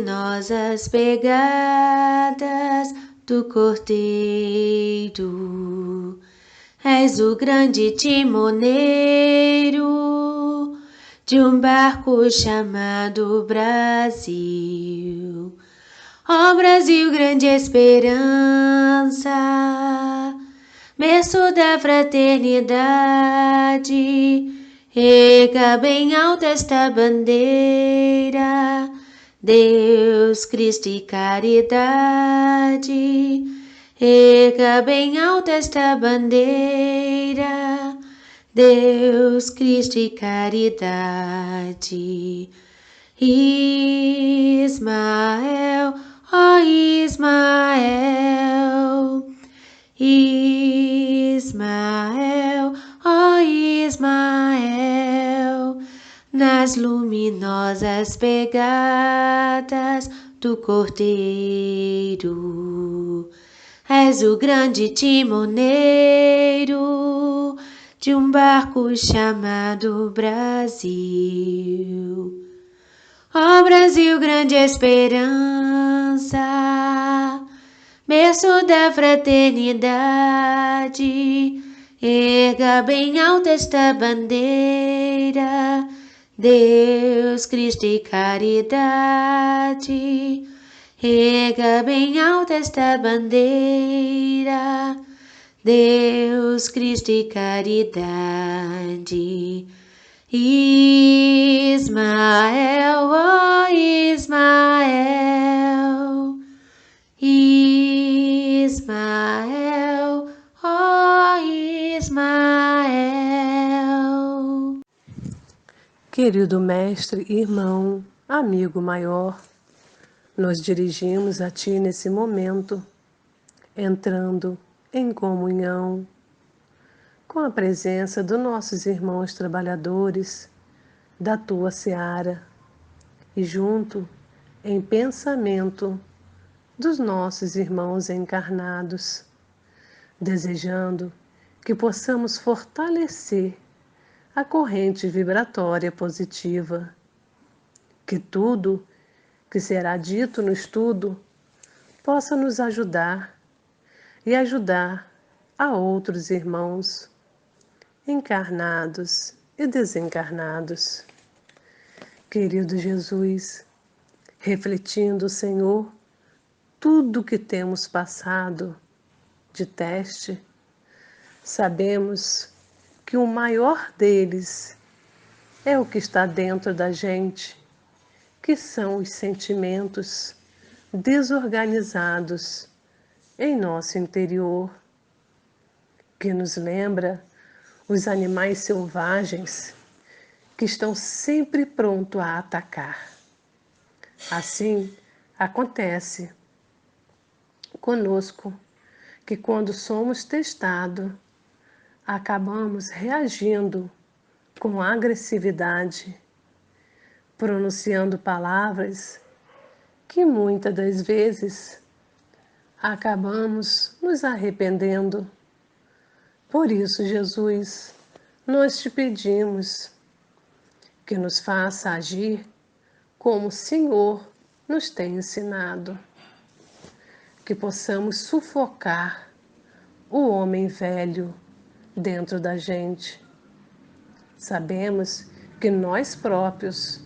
luminosas pegadas do Cordeiro. És o grande timoneiro de um barco chamado Brasil. Ó Brasil, grande esperança, berço da fraternidade, erga bem alta esta bandeira, Deus, Cristo e caridade. Erga bem alta esta bandeira, Deus, Cristo e caridade. Ismael, ó Ismael, Ismael, ó Ismael, nas luminosas pegadas do Cordeiro. És o grande timoneiro de um barco chamado Brasil. Ó Brasil, grande esperança, berço da fraternidade, erga bem alta esta bandeira, Deus, Cristo e caridade. Erga bem alta esta bandeira, Deus, Cristo e caridade. Ismael, ó Ismael, Ismael, ó Ismael. Querido mestre, irmão, amigo maior, nos dirigimos a Ti nesse momento, entrando em comunhão com a presença dos nossos irmãos trabalhadores da Tua seara e junto em pensamento dos nossos irmãos encarnados, desejando que possamos fortalecer a corrente vibratória positiva, que tudo que será dito no estudo possa nos ajudar e ajudar a outros irmãos encarnados e desencarnados. Querido Jesus, refletindo, Senhor, tudo que temos passado de teste, sabemos que o maior deles é o que está dentro da gente, que são os sentimentos desorganizados em nosso interior, que nos lembra os animais selvagens que estão sempre prontos a atacar. Assim acontece conosco, que quando somos testados, acabamos reagindo com agressividade, pronunciando palavras que muitas das vezes acabamos nos arrependendo. Por isso, Jesus, nós te pedimos que nos faça agir como o Senhor nos tem ensinado, que possamos sufocar o homem velho dentro da gente. Sabemos que nós próprios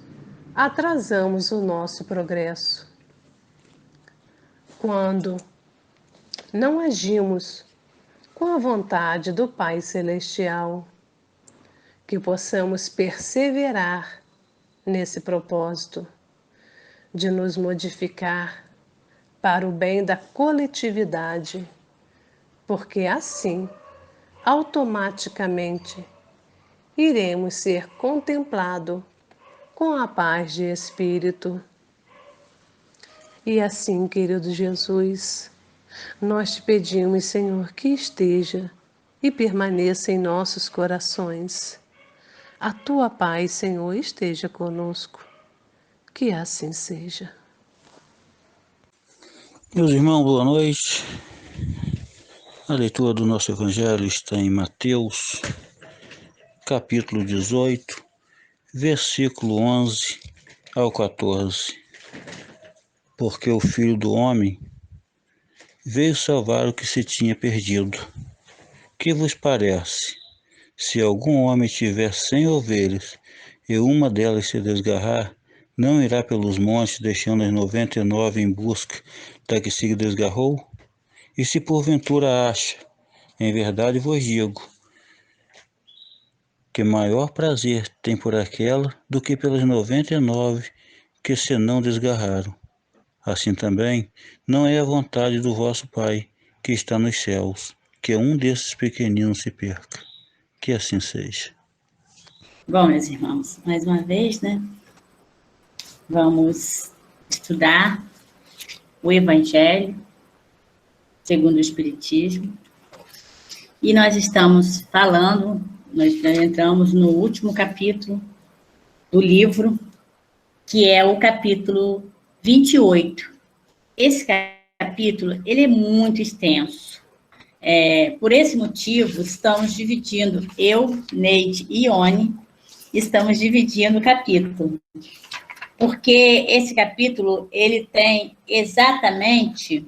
atrasamos o nosso progresso quando não agimos com a vontade do Pai Celestial, que possamos perseverar nesse propósito de nos modificar para o bem da coletividade, porque assim, automaticamente, iremos ser contemplados com a paz de espírito. E assim, querido Jesus, nós te pedimos, Senhor, que esteja e permaneça em nossos corações. A tua paz, Senhor, esteja conosco. Que assim seja. Meus irmãos, boa noite. A leitura do nosso Evangelho está em Mateus, capítulo 18, versículo 11 ao 14. porque o Filho do Homem veio salvar o que se tinha perdido. Que vos parece? Se algum homem tiver 100 ovelhas e uma delas se desgarrar, não irá pelos montes, deixando as 99 em busca da que se desgarrou? E se porventura acha, em verdade vos digo, que maior prazer tem por aquela do que pelas 99 que se não desgarraram. Assim também, não é a vontade do vosso Pai, que está nos céus, que um desses pequeninos se perca. Que assim seja. Bom, meus irmãos, mais uma vez, né? Vamos estudar o Evangelho segundo o Espiritismo. E nós estamos falando, nós entramos no último capítulo do livro, que é o capítulo 28. Esse capítulo, ele é muito extenso. Por esse motivo, estamos dividindo, eu, Neide e Ione, estamos dividindo o capítulo. Porque esse capítulo, ele tem exatamente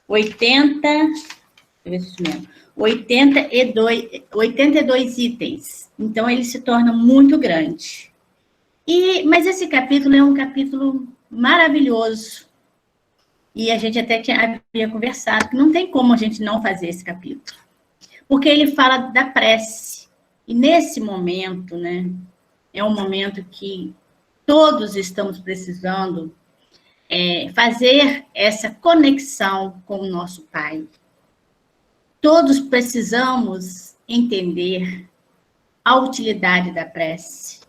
82 itens. Então, ele se torna muito grande. Mas esse capítulo é um capítulo maravilhoso. E a gente até havia conversado que não tem como a gente não fazer esse capítulo. Porque ele fala da prece. E nesse momento, né, é um momento que todos estamos precisando fazer essa conexão com o nosso Pai. Todos precisamos entender a utilidade da prece,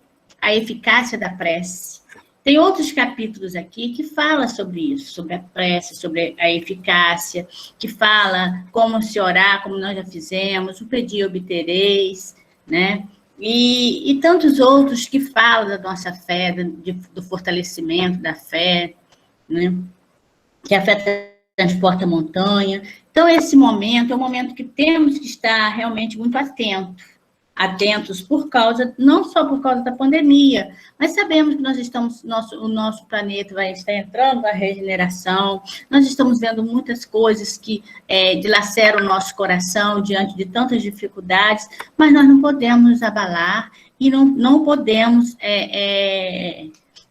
a eficácia da prece. Tem outros capítulos aqui que falam sobre isso, sobre a prece, sobre a eficácia, que fala como se orar, como nós já fizemos, o pedir obtereis, né? E tantos outros que falam da nossa fé, do fortalecimento da fé, né? Que a fé transporta a montanha. Então, esse momento é um momento que temos que estar realmente muito atentos não só por causa da pandemia, mas sabemos que o nosso planeta vai estar entrando na regeneração, nós estamos vendo muitas coisas que dilaceram o nosso coração diante de tantas dificuldades, mas nós não podemos nos abalar e não podemos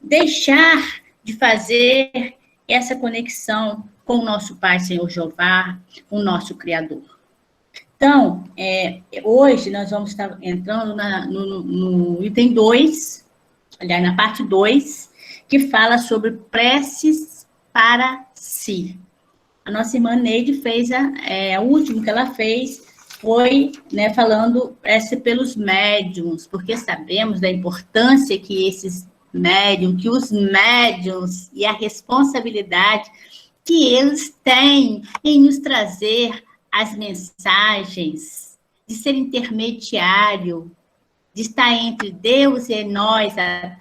deixar de fazer essa conexão com o nosso Pai, Senhor Jeová, o nosso Criador. Então, hoje nós vamos estar entrando no item 2, aliás, na parte 2, que fala sobre preces para si. A nossa irmã Neide fez, o último que ela fez foi, né, falando prece pelos médiuns, porque sabemos da importância que os médiuns e a responsabilidade que eles têm em nos trazer as mensagens, de ser intermediário, de estar entre Deus e nós, a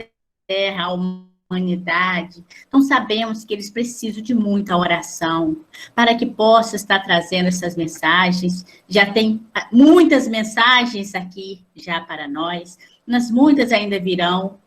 terra, a humanidade. Então, sabemos que eles precisam de muita oração para que possa estar trazendo essas mensagens. Já tem muitas mensagens aqui já para nós, mas muitas ainda virão.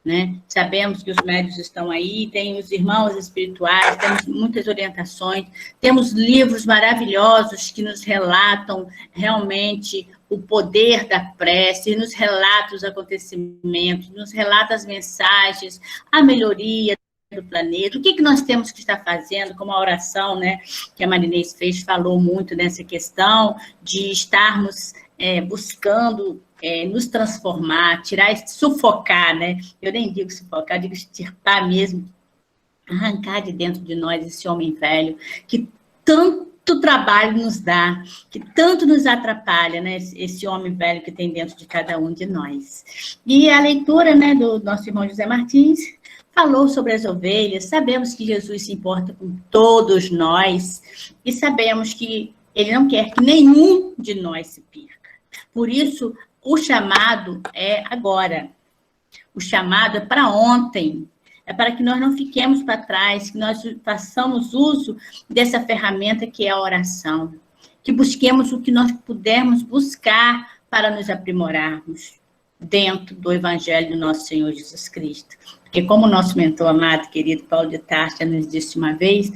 Né? Sabemos que os médiuns estão aí, tem os irmãos espirituais, temos muitas orientações, temos livros maravilhosos que nos relatam realmente o poder da prece, nos relata os acontecimentos, nos relata as mensagens, a melhoria do planeta, o que nós temos que estar fazendo, como a oração, né, que a Marinês fez, falou muito nessa questão de estarmos buscando nos transformar, sufocar, né? Eu nem digo sufocar, eu digo extirpar mesmo, arrancar de dentro de nós esse homem velho, que tanto trabalho nos dá, que tanto nos atrapalha, né? Esse homem velho que tem dentro de cada um de nós. E a leitura, né, do nosso irmão José Martins falou sobre as ovelhas. Sabemos que Jesus se importa com todos nós e sabemos que ele não quer que nenhum de nós se perca. Por isso, o chamado é agora. O chamado é para ontem. É para que nós não fiquemos para trás, que nós façamos uso dessa ferramenta que é a oração. Que busquemos o que nós pudermos buscar para nos aprimorarmos. dentro do Evangelho do nosso Senhor Jesus Cristo. Porque como o nosso mentor amado, querido Paulo de Tarso, nos disse uma vez,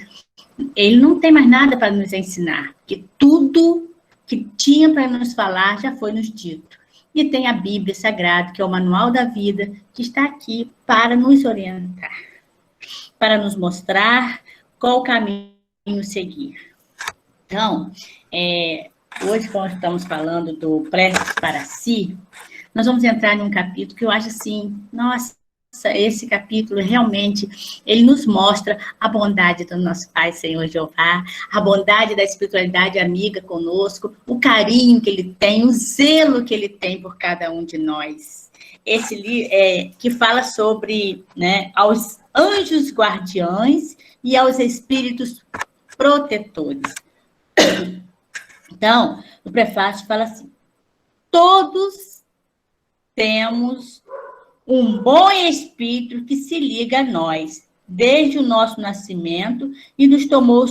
ele não tem mais nada para nos ensinar, porque tudo que tinha para nos falar já foi nos dito. E tem a Bíblia Sagrada, que é o manual da vida, que está aqui para nos orientar, para nos mostrar qual caminho seguir. Então, hoje, quando estamos falando do Preces para Si, nós vamos entrar num capítulo que eu acho assim, nossa, esse capítulo realmente, ele nos mostra a bondade do nosso Pai, Senhor Jeová, a bondade da espiritualidade amiga conosco, o carinho que ele tem, o zelo que ele tem por cada um de nós. Esse livro que fala sobre, né, aos anjos guardiães e aos espíritos protetores. Então, o prefácio fala assim: todos temos um bom espírito que se liga a nós, desde o nosso nascimento, e nos tomou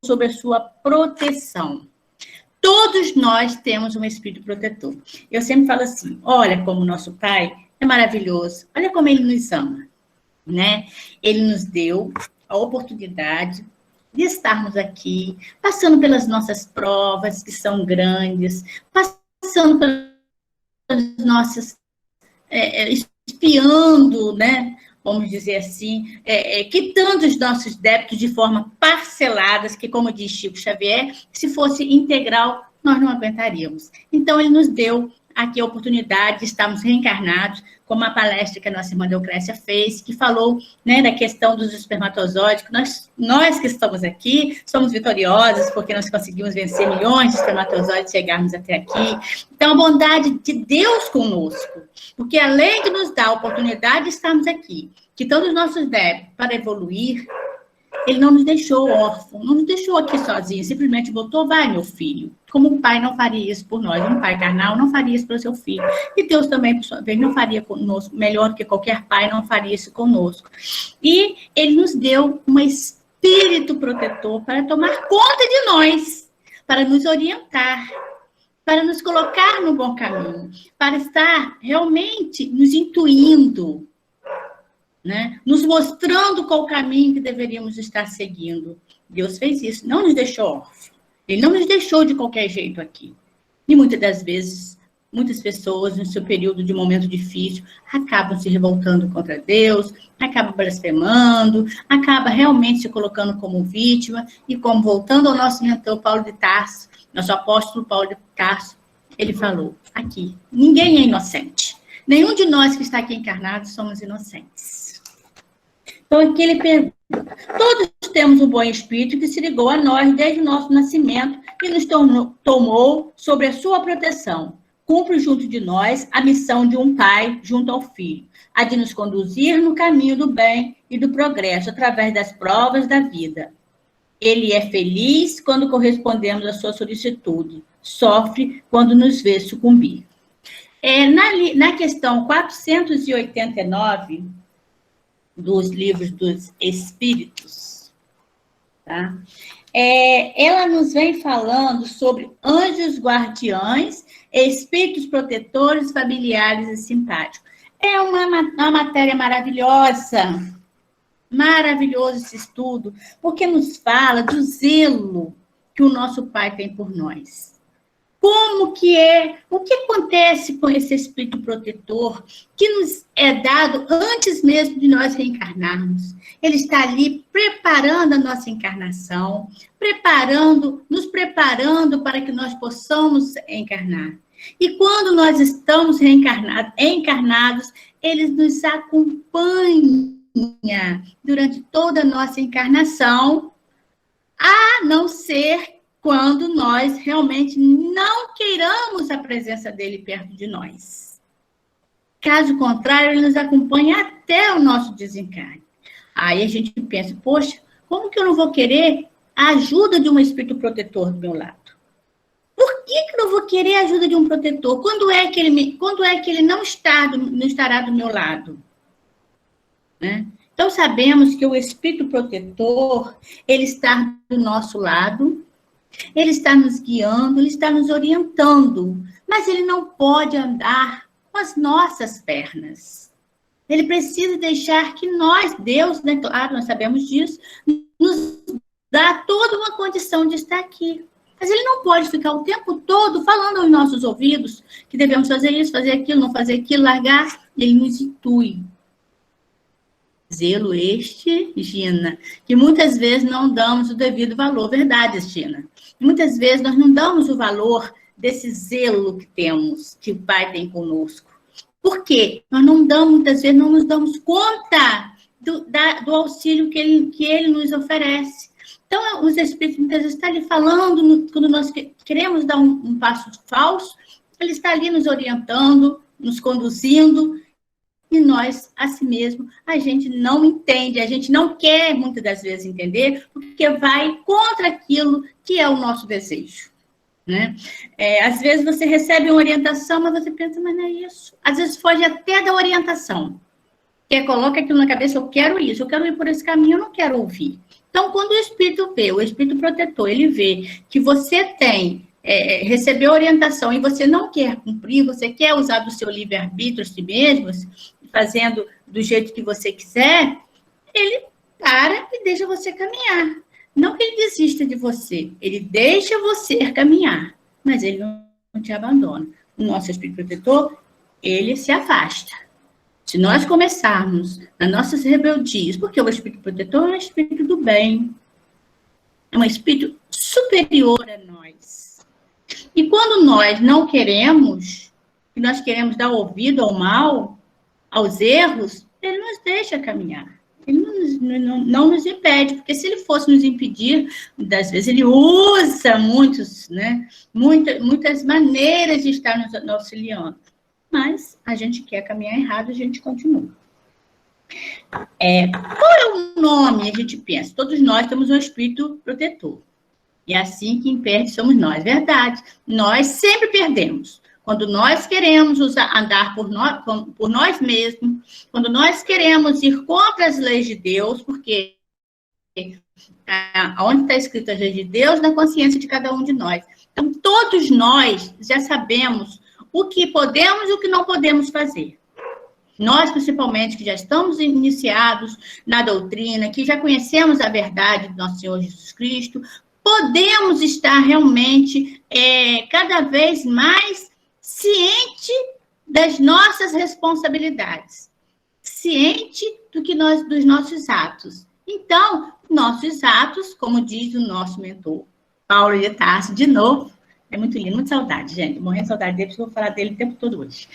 sob a sua proteção. Todos nós temos um espírito protetor. Eu sempre falo assim, olha como nosso Pai é maravilhoso, olha como Ele nos ama, né? Ele nos deu a oportunidade de estarmos aqui, passando pelas nossas provas, que são grandes, passando pelas nossas... espiando, né? Vamos dizer assim, quitando os nossos débitos de forma parceladas, que, como diz Chico Xavier, se fosse integral, nós não aguentaríamos. Então, ele nos deu aqui a oportunidade de estarmos reencarnados, como a palestra que a nossa irmã Deocrécia fez, que falou, né, da questão dos espermatozoides, que nós que estamos aqui somos vitoriosos, porque nós conseguimos vencer milhões de espermatozoides e chegarmos até aqui. Então, a bondade de Deus conosco, porque além de nos dar a oportunidade de estarmos aqui, que todos os nossos débitos para evoluir, Ele não nos deixou órfãos, não nos deixou aqui sozinhos, simplesmente botou, vai, meu filho. Como um pai não faria isso por nós, um pai carnal não faria isso pelo seu filho. E Deus também, por sua vez, não faria conosco, melhor do que qualquer pai não faria isso conosco. E Ele nos deu um espírito protetor para tomar conta de nós, para nos orientar, para nos colocar no bom caminho, para estar realmente nos intuindo, né? Nos mostrando qual o caminho que deveríamos estar seguindo. Deus fez isso, não nos deixou órfãos. Ele não nos deixou de qualquer jeito aqui. E muitas das vezes, muitas pessoas, no seu período de momento difícil, acabam se revoltando contra Deus, acabam blasfemando, acabam realmente se colocando como vítima. E como, voltando ao nosso mentor Paulo de Tarso, nosso apóstolo Paulo de Tarso, ele falou, aqui, ninguém é inocente. Nenhum de nós que está aqui encarnado somos inocentes. Então, aqui ele pergunta, todos temos um bom espírito que se ligou a nós desde o nosso nascimento e nos tomou sobre a sua proteção. Cumpre junto de nós a missão de um pai junto ao filho, a de nos conduzir no caminho do bem e do progresso através das provas da vida. Ele é feliz quando correspondemos à sua solicitude, sofre quando nos vê sucumbir. Na questão 489 dos livros dos Espíritos, tá? Ela nos vem falando sobre anjos guardiães, espíritos protetores, familiares e simpáticos. É uma matéria maravilhosa, maravilhoso esse estudo, porque nos fala do zelo que o nosso Pai tem por nós. Como que o que acontece com esse espírito protetor que nos é dado antes mesmo de nós reencarnarmos? Ele está ali preparando a nossa encarnação, nos preparando para que nós possamos encarnar. E quando nós estamos encarnados, ele nos acompanha durante toda a nossa encarnação, a não ser quando nós realmente não queiramos a presença dele perto de nós. Caso contrário, ele nos acompanha até o nosso desencarne. Aí a gente pensa, poxa, como que eu não vou querer a ajuda de um espírito protetor do meu lado? Por que eu não vou querer a ajuda de um protetor? Quando é que ele não estará do meu lado? Né? Então, sabemos que o espírito protetor, ele está do nosso lado, ele está nos guiando, ele está nos orientando, mas ele não pode andar com as nossas pernas. Ele precisa deixar que nós, Deus, né, claro, nós sabemos disso, nos dá toda uma condição de estar aqui. Mas ele não pode ficar o tempo todo falando aos nossos ouvidos que devemos fazer isso, fazer aquilo, não fazer aquilo, largar. Ele nos intui. Zelo este, Gina, que muitas vezes não damos o devido valor. Verdade, Gina. Muitas vezes nós não damos o valor desse zelo que temos, que o Pai tem conosco. Por quê? Nós não damos, muitas vezes, não nos damos conta do auxílio que ele nos oferece. Então, os Espíritos muitas vezes estão ali falando, quando nós queremos dar um passo falso, ele está ali nos orientando, nos conduzindo, e nós, a si mesmo, a gente não entende, a gente não quer, muitas das vezes, entender, porque vai contra aquilo que é o nosso desejo. Né? Às vezes você recebe uma orientação, mas você pensa, mas não é isso. Às vezes foge até da orientação. Porque coloca aquilo na cabeça, eu quero isso, eu quero ir por esse caminho, eu não quero ouvir. Então, quando o Espírito vê, o Espírito protetor, ele vê que você recebeu orientação e você não quer cumprir, você quer usar do seu livre-arbítrio a si mesmo, fazendo do jeito que você quiser, ele para e deixa você caminhar. Não que ele desista de você, ele deixa você caminhar, mas ele não te abandona. O nosso Espírito protetor, ele se afasta. Se nós começarmos nas nossas rebeldias, porque o Espírito protetor é um Espírito do bem, é um Espírito superior a nós. E quando nós não queremos, e nós queremos dar ouvido ao mal, aos erros, ele nos deixa caminhar. Ele não nos impede, porque se ele fosse nos impedir, muitas vezes ele usa muitas maneiras de estar nos auxiliando. Mas a gente quer caminhar errado, a gente continua. Qual é o nome? A gente pensa, todos nós temos um espírito protetor. E assim quem perde somos nós. Verdade, nós sempre perdemos. Quando nós queremos andar por nós mesmos, quando nós queremos ir contra as leis de Deus, porque onde está escrito as leis de Deus, na consciência de cada um de nós. Então, todos nós já sabemos o que podemos e o que não podemos fazer. Nós, principalmente, que já estamos iniciados na doutrina, que já conhecemos a verdade do nosso Senhor Jesus Cristo, podemos estar realmente cada vez mais ciente das nossas responsabilidades, ciente dos nossos atos. Então, nossos atos, como diz o nosso mentor, Paulo de Tarso, de novo, é muito lindo, muita saudade, gente, morrendo de saudade dele, porque eu vou falar dele o tempo todo hoje.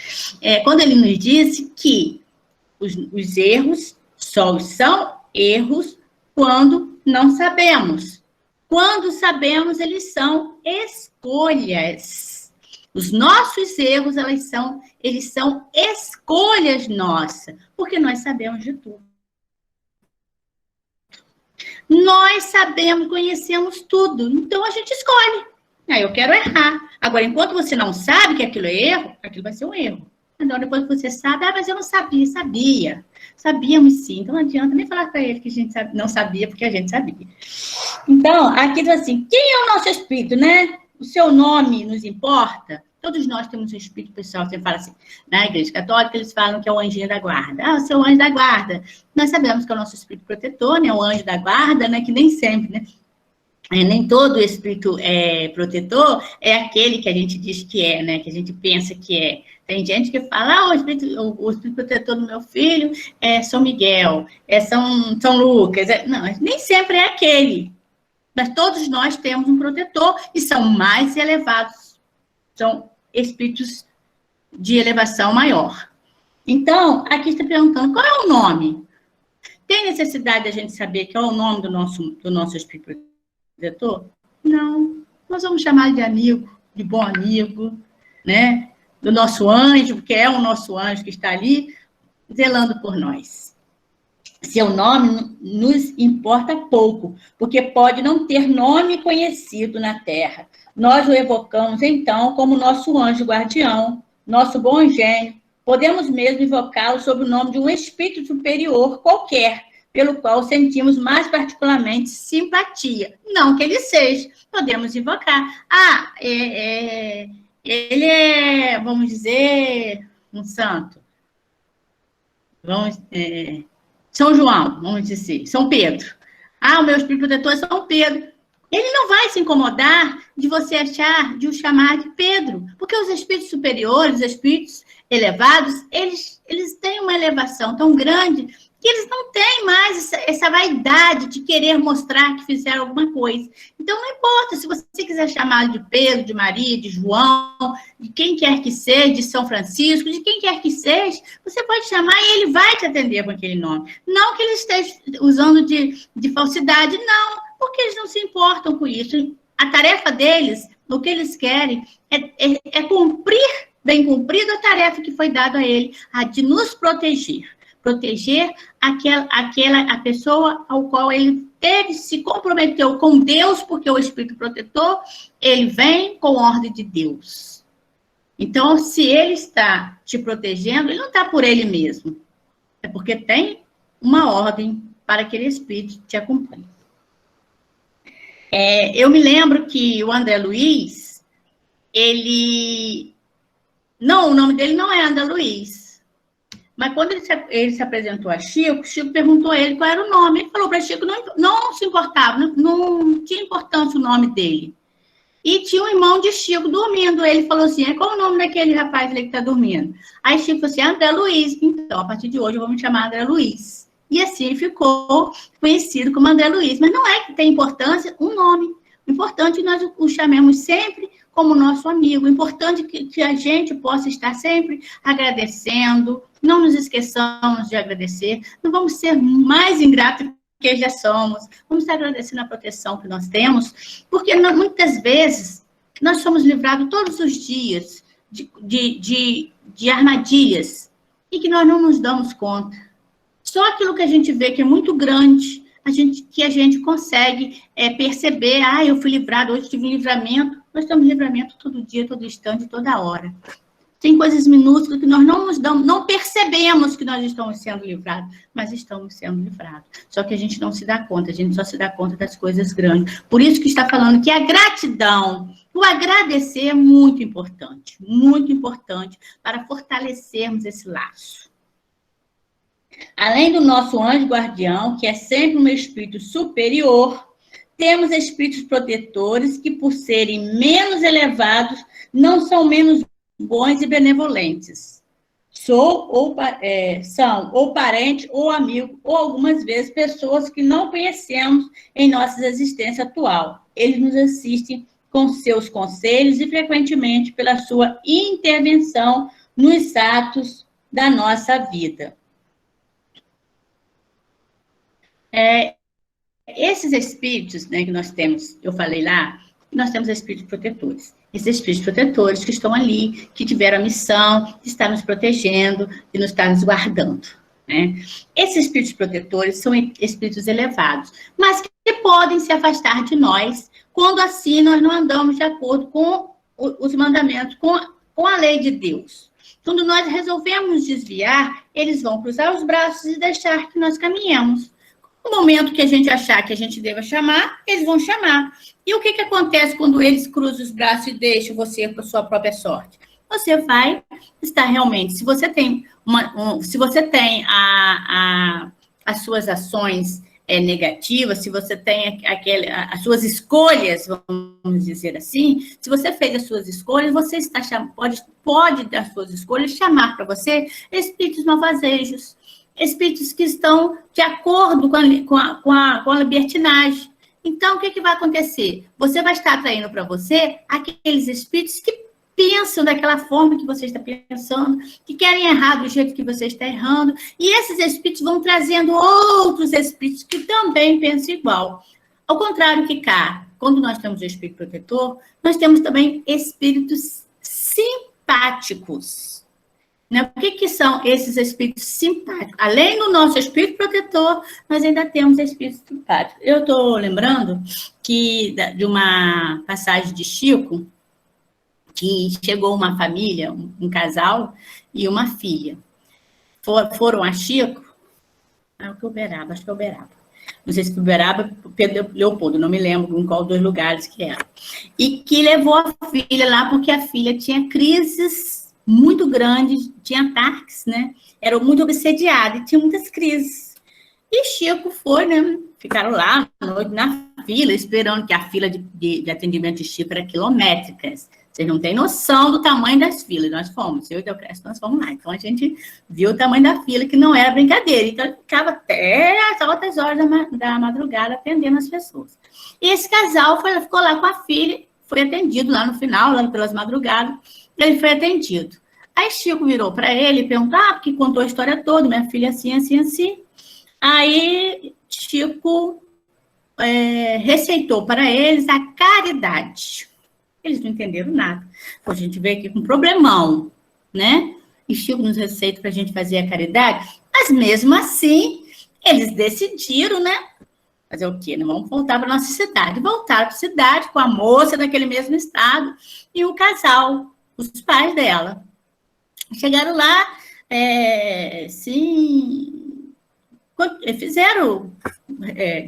Quando ele nos disse que os erros só são erros quando não sabemos. Quando sabemos, eles são escolhas. Os nossos erros, eles são escolhas nossas, porque nós sabemos de tudo. Nós sabemos, conhecemos tudo, então a gente escolhe. Eu quero errar. Agora, enquanto você não sabe que aquilo é erro, aquilo vai ser um erro. Então, depois que você sabe, mas eu não sabia, sabia. Sabíamos sim, então não adianta nem falar para ele que a gente não sabia, porque a gente sabia. Então, aqui diz assim, quem é o nosso espírito, né? O seu nome nos importa? Todos nós temos um espírito pessoal, você fala assim, na Igreja Católica, eles falam que é o anjinho da guarda. O seu anjo da guarda. Nós sabemos que é o nosso espírito protetor, né? O anjo da guarda, né? Que nem sempre, né? Nem todo espírito protetor é aquele que a gente diz que é, né? Que a gente pensa que é. Tem gente que fala, o espírito protetor do meu filho é São Miguel, é São Lucas. Não, nem sempre é aquele. Mas todos nós temos um protetor e são mais elevados. São espíritos de elevação maior. Então, aqui está perguntando, qual é o nome? Tem necessidade de a gente saber qual é o nome do nosso espírito protetor? Não. Nós vamos chamar de amigo, de bom amigo, né? Do nosso anjo, porque é o nosso anjo que está ali zelando por nós. Seu nome nos importa pouco, porque pode não ter nome conhecido na Terra. Nós o evocamos, então, como nosso anjo guardião, nosso bom gênio. Podemos mesmo invocá-lo sob o nome de um espírito superior qualquer, pelo qual sentimos mais particularmente simpatia. Não que ele seja, podemos invocar. Ele é, vamos dizer, um santo. São João, vamos dizer, São Pedro. O meu espírito protetor é São Pedro. Ele não vai se incomodar de você de o chamar de Pedro, porque os espíritos superiores, os espíritos elevados, eles têm uma elevação tão grande que eles não têm mais essa vaidade de querer mostrar que fizeram alguma coisa. Então, não importa se você quiser chamar de Pedro, de Maria, de João, de quem quer que seja, de São Francisco, de quem quer que seja, você pode chamar e ele vai te atender com aquele nome. Não que ele esteja usando de falsidade, não, porque eles não se importam com isso. A tarefa deles, o que eles querem, é cumprir, bem cumprido, a tarefa que foi dada a ele, a de nos proteger. Proteger a pessoa ao qual ele se comprometeu com Deus, porque o Espírito Protetor, ele vem com ordem de Deus. Então, se ele está te protegendo, ele não está por ele mesmo. É porque tem uma ordem para aquele Espírito te acompanhe. Eu me lembro que o André Luiz, o nome dele não é André Luiz. Mas quando ele se apresentou a Chico perguntou a ele qual era o nome. Ele falou para Chico, não se importava, não tinha importância o nome dele. E tinha um irmão de Chico dormindo. Ele falou assim, qual o nome daquele rapaz ali que está dormindo? Aí Chico falou assim, André Luiz. Então, a partir de hoje, eu vou me chamar André Luiz. E assim ficou conhecido como André Luiz. Mas não é que tem importância um nome. O importante é que nós o chamemos sempre como nosso amigo. O importante é que a gente possa estar sempre agradecendo. Não nos esqueçamos de agradecer. Não vamos ser mais ingratos que já somos. Vamos estar agradecendo a proteção que nós temos, porque muitas vezes nós somos livrados todos os dias de armadilhas e que nós não nos damos conta. Só aquilo que a gente vê que é muito grande, que a gente consegue perceber, eu fui livrado, hoje tive um livramento. Nós temos livramento todo dia, todo instante, toda hora. Tem coisas minúsculas que nós não percebemos que nós estamos sendo livrados, mas estamos sendo livrados. Só que a gente não se dá conta, a gente só se dá conta das coisas grandes. Por isso que está falando que a gratidão, o agradecer é muito importante para fortalecermos esse laço. Além do nosso anjo guardião, que é sempre um espírito superior, temos espíritos protetores que, por serem menos elevados, não são menos bons e benevolentes. São ou parente, ou amigo, ou algumas vezes pessoas que não conhecemos em nossa existência atual. Eles nos assistem com seus conselhos e, frequentemente, pela sua intervenção nos atos da nossa vida. Esses espíritos, né, que nós temos, eu falei lá, nós temos espíritos protetores. Esses espíritos protetores que estão ali, que tiveram a missão de estar nos protegendo, de nos estar nos guardando. Né? Esses espíritos protetores são espíritos elevados, mas que podem se afastar de nós quando assim nós não andamos de acordo com os mandamentos, com a lei de Deus. Quando nós resolvemos desviar, eles vão cruzar os braços e deixar que nós caminhemos. No momento que a gente achar que a gente deva chamar, eles vão chamar. E o que acontece quando eles cruzam os braços e deixam você com a sua própria sorte? Você vai estar realmente, se você tem as suas ações negativas, se você tem as suas escolhas, vamos dizer assim, se você fez as suas escolhas, você pode das suas escolhas chamar para você espíritos malvazejos, espíritos que estão de acordo com a libertinagem. Então, o que vai acontecer? Você vai estar atraindo para você aqueles espíritos que pensam daquela forma que você está pensando, que querem errar do jeito que você está errando, e esses espíritos vão trazendo outros espíritos que também pensam igual. Ao contrário que cá, quando nós temos o espírito protetor, nós temos também espíritos simpáticos. O que são esses espíritos simpáticos? Além do nosso espírito protetor, nós ainda temos espíritos simpáticos. Eu estou lembrando de uma passagem de Chico, que chegou uma família, um casal e uma filha. Foram a Chico, acho que é Uberaba. Não sei se Uberaba, Pedro Leopoldo, não me lembro em qual dos lugares que era. E que levou a filha lá porque a filha tinha crises muito grande, tinha ataques, né? Era muito obsediado e tinha muitas crises. E Chico foi, né? Ficaram lá à noite na fila, esperando, que a fila de atendimento de Chico era quilométrica. Vocês não têm noção do tamanho das filas. Nós fomos, eu e o Deocrésio, nós fomos lá. Então, a gente viu o tamanho da fila, que não era brincadeira. Então, ele ficava até as altas horas da madrugada atendendo as pessoas. E esse casal ficou lá com a filha, foi atendido lá no final, lá pelas madrugadas, ele foi atendido. Aí Chico virou para ele e perguntou, porque contou a história toda, minha filha assim, assim, assim. Aí Chico receitou para eles a caridade. Eles não entenderam nada. A gente veio aqui com um problemão, né? E Chico nos receita para a gente fazer a caridade, mas mesmo assim, eles decidiram, né? Fazer o quê? Vamos voltar para a nossa cidade. Voltaram para a cidade com a moça daquele mesmo estado e o casal, os pais dela. Chegaram lá,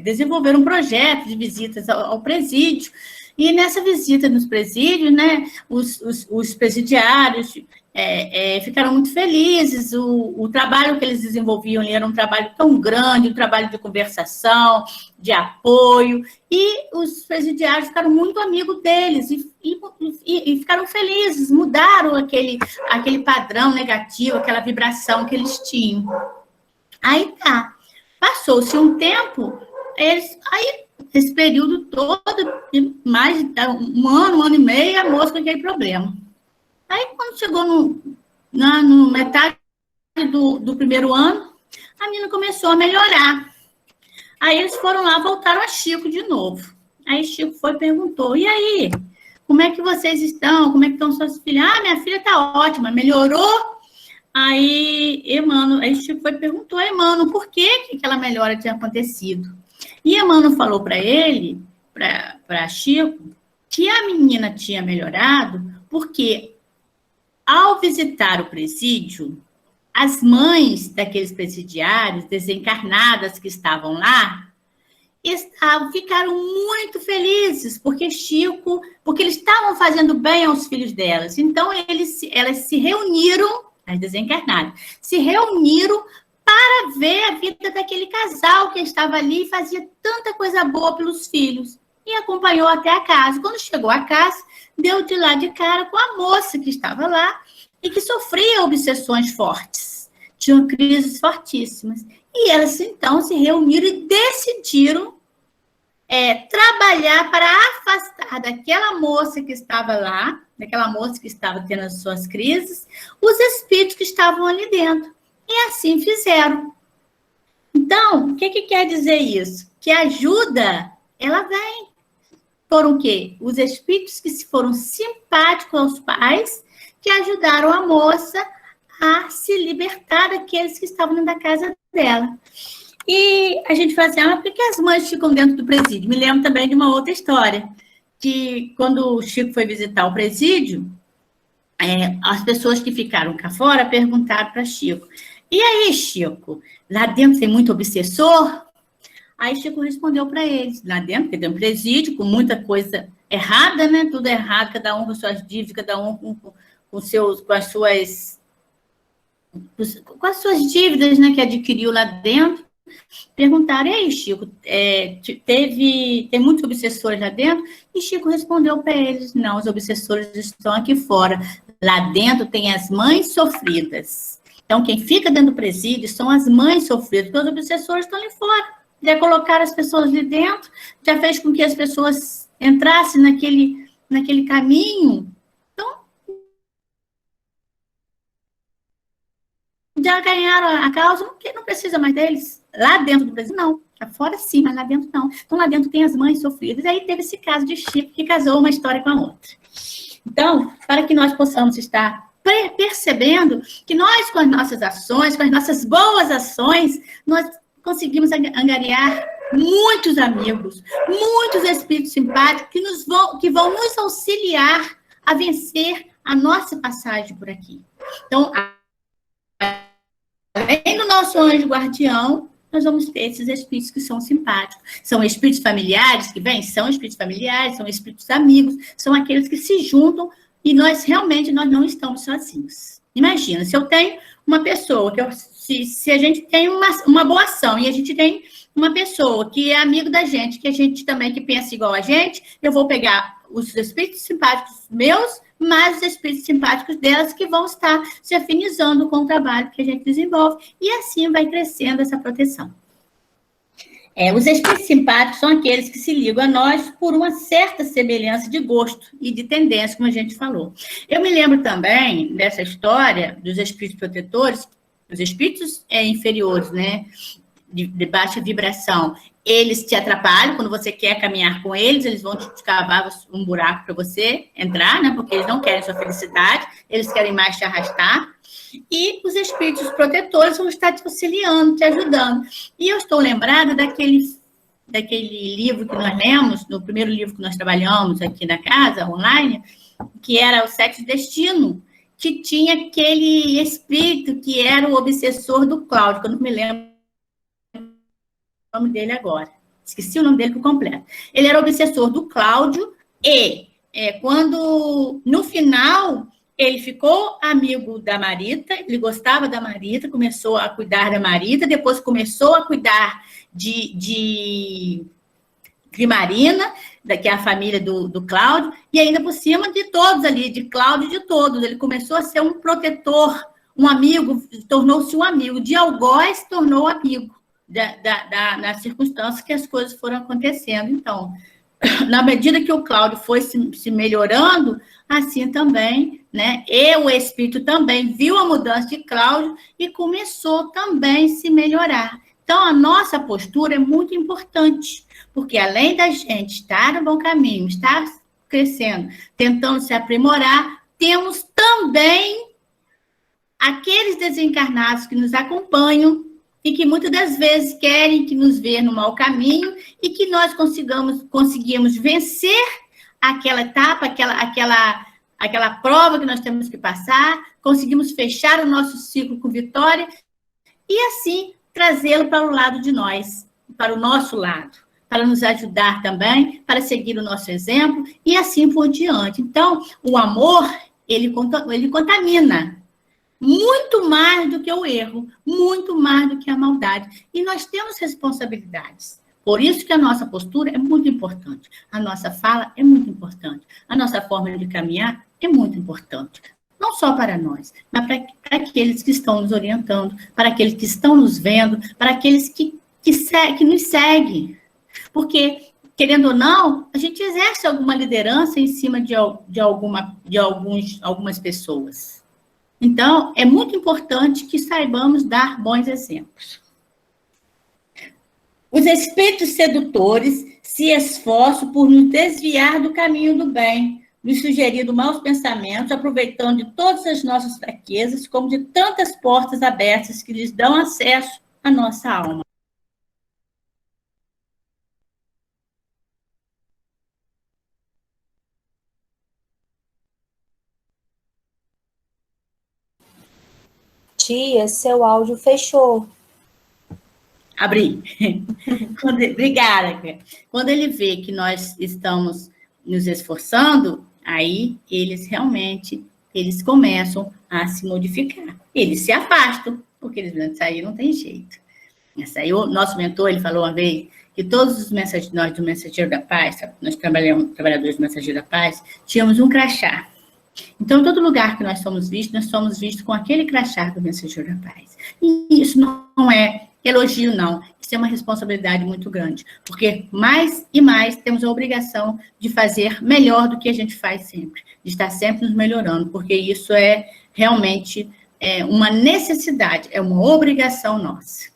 desenvolveram um projeto de visitas ao presídio. E nessa visita nos presídios, né, os presidiários ficaram muito felizes. O trabalho que eles desenvolviam ali era um trabalho tão grande, um trabalho de conversação, de apoio, e os presidiários ficaram muito amigos deles e ficaram felizes, mudaram aquele padrão negativo, aquela vibração que eles tinham. Aí tá, passou-se um tempo, esse período todo, mais de um ano e meio, a moça com aquele problema. Aí, quando chegou no metade do primeiro ano, a menina começou a melhorar. Aí, eles foram lá, voltaram a Chico de novo. Aí, Chico foi e perguntou, e aí, como é que vocês estão? Como é que estão suas filhas? Minha filha está ótima, melhorou? Aí, Chico foi e perguntou a Emmanuel por que aquela melhora tinha acontecido. E Emmanuel falou para ele, para Chico, que a menina tinha melhorado porque, ao visitar o presídio, as mães daqueles presidiários desencarnadas que estavam lá ficaram muito felizes, porque eles estavam fazendo bem aos filhos delas. Então, elas se reuniram, as desencarnadas, se reuniram para ver a vida daquele casal que estava ali e fazia tanta coisa boa pelos filhos. E acompanhou até a casa. Quando chegou à casa, deu de lá de cara com a moça que estava lá e que sofria obsessões fortes. Tinham crises fortíssimas. E elas, então, se reuniram e decidiram trabalhar para afastar daquela moça que estava lá, daquela moça que estava tendo as suas crises, os espíritos que estavam ali dentro. E assim fizeram. Então, o que quer dizer isso? Que a ajuda, ela vem. Foram o quê? Os espíritos que foram simpáticos aos pais, que ajudaram a moça a se libertar daqueles que estavam dentro da casa dela. E a gente fala assim, por que as mães ficam dentro do presídio? Me lembro também de uma outra história, que quando o Chico foi visitar o presídio, as pessoas que ficaram cá fora perguntaram para Chico, e aí, Chico, lá dentro tem muito obsessor? Aí Chico respondeu para eles, lá dentro, porque tem um presídio com muita coisa errada, né? Tudo errado, cada um com suas dívidas, cada um com as suas dívidas, né, que adquiriu lá dentro. Perguntaram, e aí, Chico, tem muitos obsessores lá dentro? E Chico respondeu para eles, não, os obsessores estão aqui fora. Lá dentro tem as mães sofridas. Então, quem fica dentro do presídio são as mães sofridas, porque os obsessores estão ali fora. Já colocaram as pessoas ali dentro, já fez com que as pessoas entrassem naquele caminho. Então, já ganharam a causa, porque não precisa mais deles. Lá dentro do Brasil, não. Lá fora, sim, mas lá dentro, não. Então, lá dentro tem as mães sofridas. E aí teve esse caso de Chico, que casou uma história com a outra. Então, para que nós possamos estar percebendo que nós, com as nossas ações, com as nossas boas ações, nós conseguimos angariar muitos amigos, muitos espíritos simpáticos que vão nos auxiliar a vencer a nossa passagem por aqui. Então, além do nosso anjo guardião, nós vamos ter esses espíritos que são simpáticos. São espíritos familiares que vêm? São espíritos familiares, são espíritos amigos, são aqueles que se juntam E nós não estamos sozinhos. Imagina, se eu tenho uma pessoa, se a gente tem uma boa ação e a gente tem uma pessoa que é amigo da gente, que a gente também que pensa igual a gente, eu vou pegar os espíritos simpáticos meus, mas os espíritos simpáticos delas que vão estar se afinizando com o trabalho que a gente desenvolve. E assim vai crescendo essa proteção. Os espíritos simpáticos são aqueles que se ligam a nós por uma certa semelhança de gosto e de tendência, como a gente falou. Eu me lembro também dessa história dos espíritos protetores, os espíritos inferiores, né, de baixa vibração. Eles te atrapalham quando você quer caminhar com eles, eles vão te cavar um buraco para você entrar, né, porque eles não querem sua felicidade, eles querem mais te arrastar. E os espíritos protetores vão estar te auxiliando, te ajudando. E eu estou lembrada daquele livro que nós lemos, no primeiro livro que nós trabalhamos aqui na casa, online, que era O Sexto Destino, que tinha aquele espírito que era o obsessor do Cláudio, que eu não me lembro o nome dele agora. Esqueci o nome dele por completo. Ele era o obsessor do Cláudio e quando, no final... Ele ficou amigo da Marita, ele gostava da Marita, começou a cuidar da Marita, depois começou a cuidar de Marina, que é a família do Cláudio, e ainda por cima de todos ali, de Cláudio e de todos. Ele começou a ser um protetor, um amigo, tornou-se um amigo. De algoz, tornou amigo nas circunstâncias que as coisas foram acontecendo. Então, na medida que o Cláudio foi se melhorando, assim também, né? E o espírito também viu a mudança de Cláudio e começou também a se melhorar. Então, a nossa postura é muito importante, porque além da gente estar no bom caminho, estar crescendo, tentando se aprimorar, temos também aqueles desencarnados que nos acompanham e que muitas das vezes querem que nos ver no mau caminho e que nós conseguimos vencer aquela etapa, aquela prova que nós temos que passar, conseguimos fechar o nosso ciclo com vitória e assim trazê-lo para o lado de nós, para o nosso lado, para nos ajudar também, para seguir o nosso exemplo e assim por diante. Então, o amor, ele contamina muito mais do que o erro, muito mais do que a maldade. E nós temos responsabilidades. Por isso que a nossa postura é muito importante. A nossa fala é muito importante. A nossa forma de caminhar é muito importante. Não só para nós, mas para aqueles que estão nos orientando, para aqueles que estão nos vendo, para aqueles que nos seguem. Porque, querendo ou não, a gente exerce alguma liderança em cima de algumas pessoas. Então, é muito importante que saibamos dar bons exemplos. Os espíritos sedutores se esforçam por nos desviar do caminho do bem, nos sugerindo maus pensamentos, aproveitando de todas as nossas fraquezas, como de tantas portas abertas que lhes dão acesso à nossa alma. Tia, seu áudio fechou. Abri. Obrigada. Quando ele vê que nós estamos nos esforçando, aí eles começam a se modificar. Eles se afastam, porque isso aí não tem jeito. Isso aí, o nosso mentor, ele falou uma vez que todos os mensageiros, nós do Mensageiro da Paz, nós trabalhadores do Mensageiro da Paz, tínhamos um crachá. Então, em todo lugar que nós somos vistos com aquele crachá do Mensageiro da Paz. E isso não é elogio, não. Isso é uma responsabilidade muito grande. Porque mais e mais temos a obrigação de fazer melhor do que a gente faz sempre. De estar sempre nos melhorando. Porque isso é realmente uma necessidade, é uma obrigação nossa.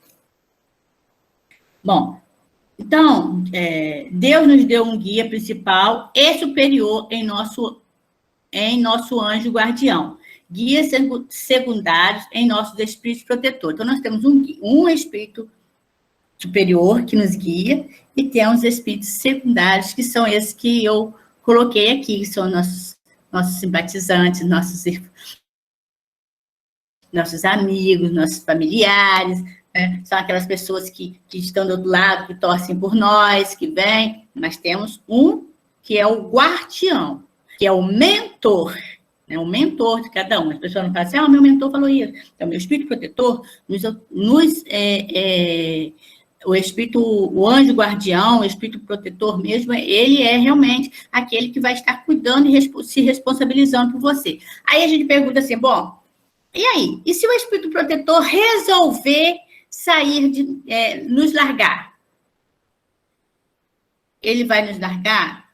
Bom, então, Deus nos deu um guia principal e superior em nosso anjo guardião. Guias secundários em nossos espíritos protetores. Então, nós temos um espírito superior que nos guia e temos espíritos secundários, que são esses que eu coloquei aqui, que são nossos simpatizantes, nossos amigos, nossos familiares, né? São aquelas pessoas que estão do outro lado, que torcem por nós, que vêm. Mas temos um que é o guardião, que é o mentor, né? O mentor de cada um. As pessoas não falam assim, meu mentor falou isso. Então, meu espírito protetor o espírito, o anjo guardião, o espírito protetor mesmo, ele é realmente aquele que vai estar cuidando e se responsabilizando por você. Aí a gente pergunta assim, bom, e aí? E se o espírito protetor resolver sair nos largar? Ele vai nos largar?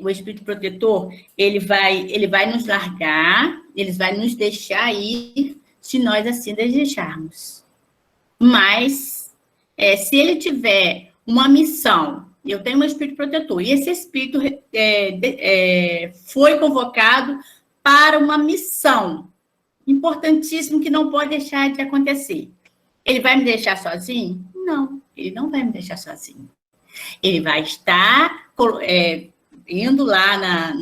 O espírito protetor, ele vai nos largar, ele vai nos deixar ir, se nós assim desejarmos. Mas se ele tiver uma missão, eu tenho um espírito protetor, e esse espírito foi convocado para uma missão importantíssima que não pode deixar de acontecer. Ele vai me deixar sozinho? Não, ele não vai me deixar sozinho. Ele vai estar indo lá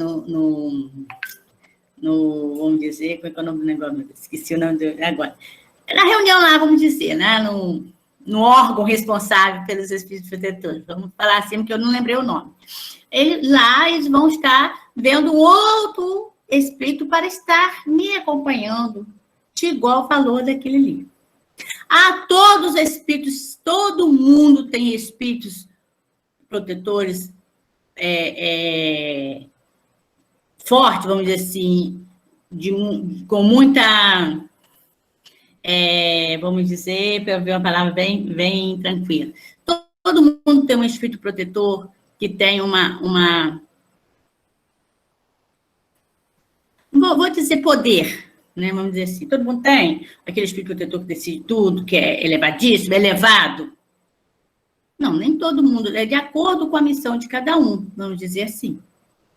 vamos dizer, como é que é o nome do negócio? Esqueci o nome agora. Na reunião lá, vamos dizer, né? No órgão responsável pelos espíritos protetores. Vamos falar assim, porque eu não lembrei o nome. Lá eles vão estar vendo outro espírito para estar me acompanhando, de igual valor daquele ali. Todos os espíritos, todo mundo tem espíritos protetores fortes, vamos dizer assim, com muita... vamos dizer, para ver uma palavra bem tranquila. Todo mundo tem um espírito protetor que tem vou dizer poder, né? Vamos dizer assim, todo mundo tem aquele espírito protetor que decide tudo, que é elevadíssimo, elevado. Não, nem todo mundo, é de acordo com a missão de cada um, vamos dizer assim.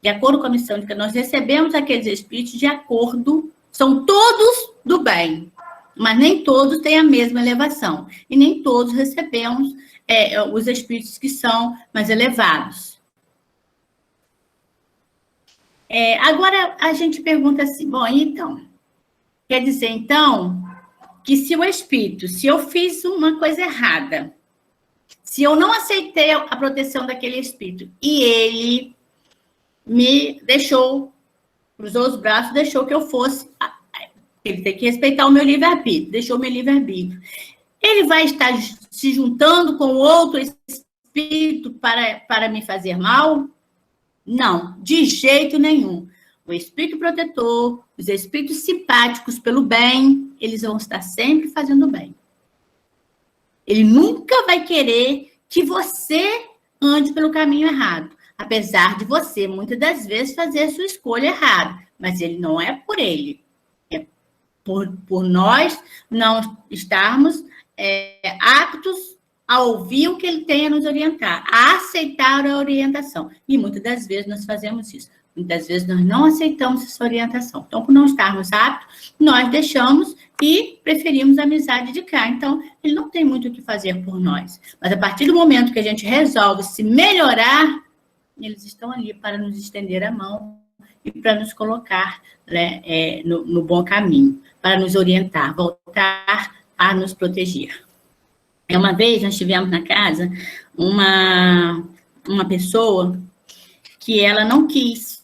De acordo com a missão de cada um, nós recebemos aqueles espíritos de acordo, são todos do bem, mas nem todos têm a mesma elevação. E nem todos recebemos os espíritos que são mais elevados. Agora, a gente pergunta assim, bom, então, quer dizer, então, que se o espírito, se eu fiz uma coisa errada, se eu não aceitei a proteção daquele espírito, e ele me deixou, cruzou os braços, deixou que eu fosse... Ele tem que respeitar o meu livre-arbítrio, deixou o meu livre-arbítrio. Ele vai estar se juntando com outro espírito para me fazer mal? Não, de jeito nenhum. O espírito protetor, os espíritos simpáticos pelo bem, eles vão estar sempre fazendo bem. Ele nunca vai querer que você ande pelo caminho errado, apesar de você, muitas das vezes, fazer a sua escolha errada, mas ele não é por ele. Por nós não estarmos aptos a ouvir o que ele tem a nos orientar, a aceitar a orientação. E muitas das vezes nós fazemos isso. Muitas vezes nós não aceitamos essa orientação. Então, por não estarmos aptos, nós deixamos e preferimos a amizade de cá. Então, ele não tem muito o que fazer por nós. Mas a partir do momento que a gente resolve se melhorar, eles estão ali para nos estender a mão e para nos colocar, né, no bom caminho, para nos orientar, voltar a nos proteger. Uma vez nós tivemos na casa uma pessoa que ela não quis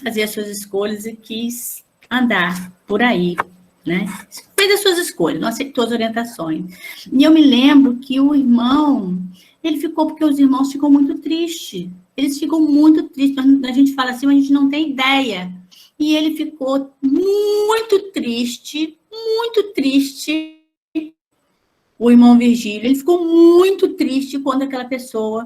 fazer as suas escolhas e quis andar por aí, né? Fez as suas escolhas, não aceitou as orientações. E eu me lembro que o irmão, ele ficou, porque os irmãos ficam muito tristes. Eles ficam muito tristes. A gente fala assim, mas a gente não tem ideia. E ele ficou muito triste, o irmão Virgílio, ele ficou muito triste quando aquela pessoa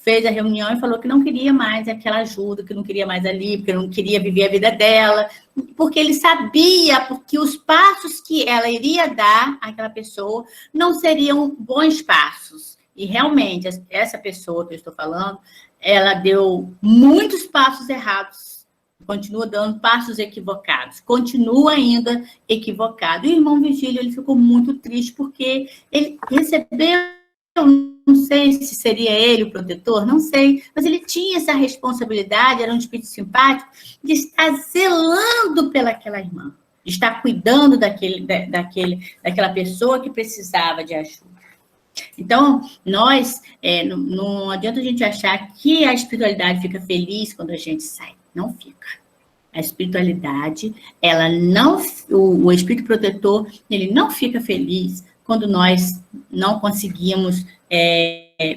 fez a reunião e falou que não queria mais aquela ajuda, que não queria mais ali, porque não queria viver a vida dela, porque ele sabia que os passos que ela iria dar àquela pessoa não seriam bons passos. E realmente, essa pessoa que eu estou falando, ela deu muitos passos errados, continua dando passos equivocados, continua ainda equivocado. E o irmão Virgílio, ele ficou muito triste, porque ele recebeu, não sei se seria ele o protetor, não sei, mas ele tinha essa responsabilidade, era um espírito simpático, de estar zelando pelaquela irmã, de estar cuidando daquela pessoa que precisava de ajuda. Então, nós, não adianta a gente achar que a espiritualidade fica feliz quando a gente sai. Não fica. A A espiritualidade, ela não, o espírito protetor, ele não fica feliz quando nós não conseguimos